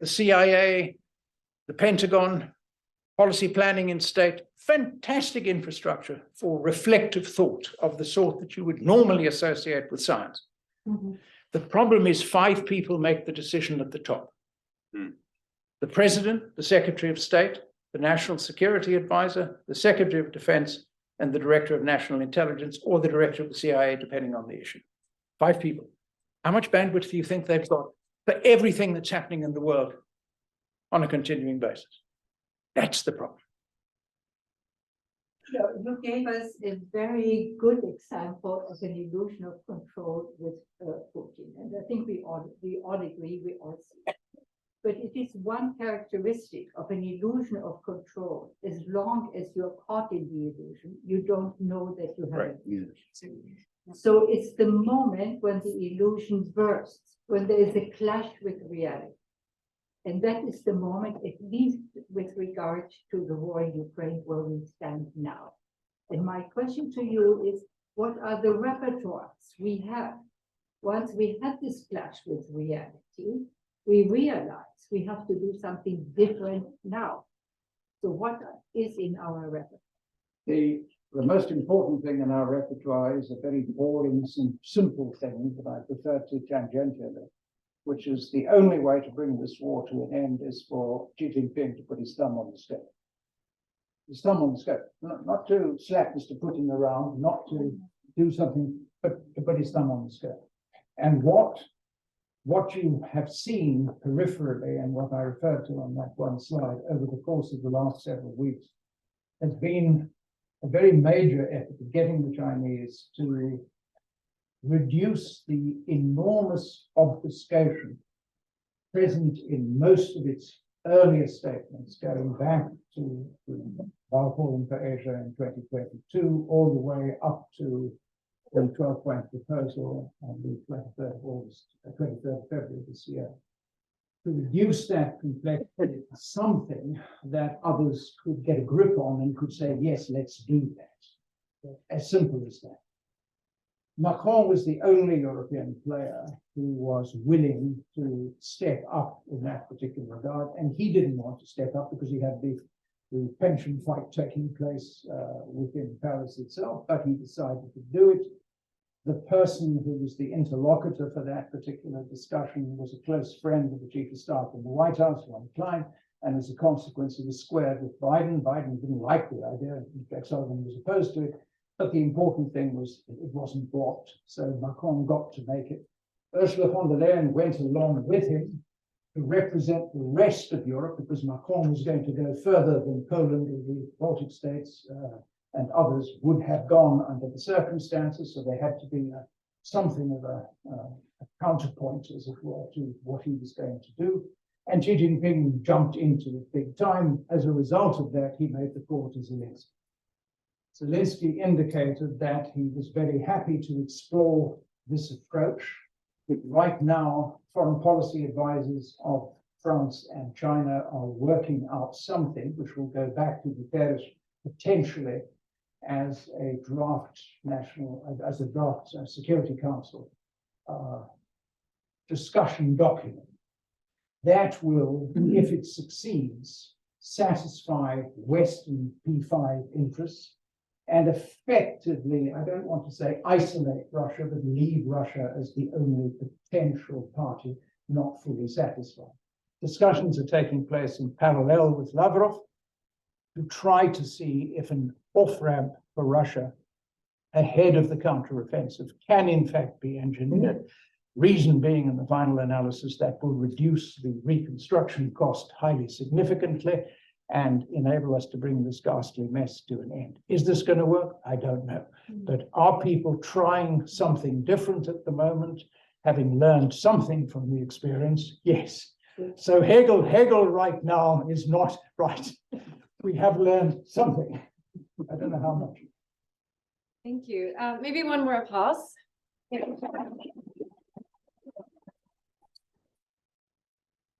S2: the CIA, the Pentagon, policy planning in state, fantastic infrastructure for reflective thought of the sort that you would normally associate with science. The problem is 5 people make the decision at the top. The president, the secretary of state, the national security advisor, the secretary of defense, and the director of national intelligence, or the director of the CIA, depending on the issue. 5 people. How much bandwidth do you think they've got for everything that's happening in the world on a continuing basis. That's the problem.
S6: You gave us a very good example of an illusion of control with Putin, and I think we all agree, we all see it. But it is one characteristic of an illusion of control. As long as you're caught in the illusion, you don't know that you have it. So it's the moment when the illusion bursts, when there is a clash with reality. And that is the moment, at least with regard to the war in Ukraine, where we stand now. And my question to you is, what are the repertoires we have? Once we had this clash with reality, we realize we have to do something different now. So what is in our repertoire?
S2: The most important thing in our repertoire is a very boring, simple thing that I prefer to tangentially, which is the only way to bring this war to an end is for Xi Jinping to put his thumb on the scale. His thumb on the scale, not to slap Mr. Putin around, not to do something, but to put his thumb on the scale. And what you have seen peripherally, and what I referred to on that one slide over the course of the last several weeks, has been a very major effort of getting the Chinese to reduce the enormous obfuscation present in most of its earlier statements, going back to Balfour for Asia in 2022, all the way up to the 12-point proposal on the 23rd of August, 23rd of February this year, to reduce that complexity to something that others could get a grip on and could say, yes, let's do that. As simple as that. Macron was the only European player who was willing to step up in that particular regard, and he didn't want to step up because he had the pension fight taking place within Paris itself, but he decided to do it. The person who was the interlocutor for that particular discussion was a close friend of the Chief of Staff in the White House, Ron Klein, and as a consequence, it was squared with Biden. Biden didn't like the idea. In fact, Sullivan was opposed to it. But the important thing was it wasn't blocked. So Macron got to make it. Ursula von der Leyen went along with him to represent the rest of Europe, because Macron was going to go further than Poland or the Baltic states and others would have gone under the circumstances. So there had to be something of a counterpoint, as it were, to what he was going to do. And Xi Jinping jumped into it big time. As a result of that, he made the call to Zelensky. Zelensky indicated that he was very happy to explore this approach. But right now, foreign policy advisors of France and China are working out something which will go back to Guterres potentially as a draft Security Council discussion document. That will, if it succeeds, satisfy Western P5 interests and effectively, I don't want to say isolate Russia, but leave Russia as the only potential party not fully satisfied. Discussions are taking place in parallel with Lavrov to try to see if an off-ramp for Russia ahead of the counteroffensive can in fact be engineered. Reason being, in the final analysis, that will reduce the reconstruction cost highly significantly and enable us to bring this ghastly mess to an end. Is this going to work? I don't know. But are people trying something different at the moment, having learned something from the experience? Yes. So Hegel right now is not right. We have learned something. I don't know how much.
S1: Thank you. Maybe one more pause.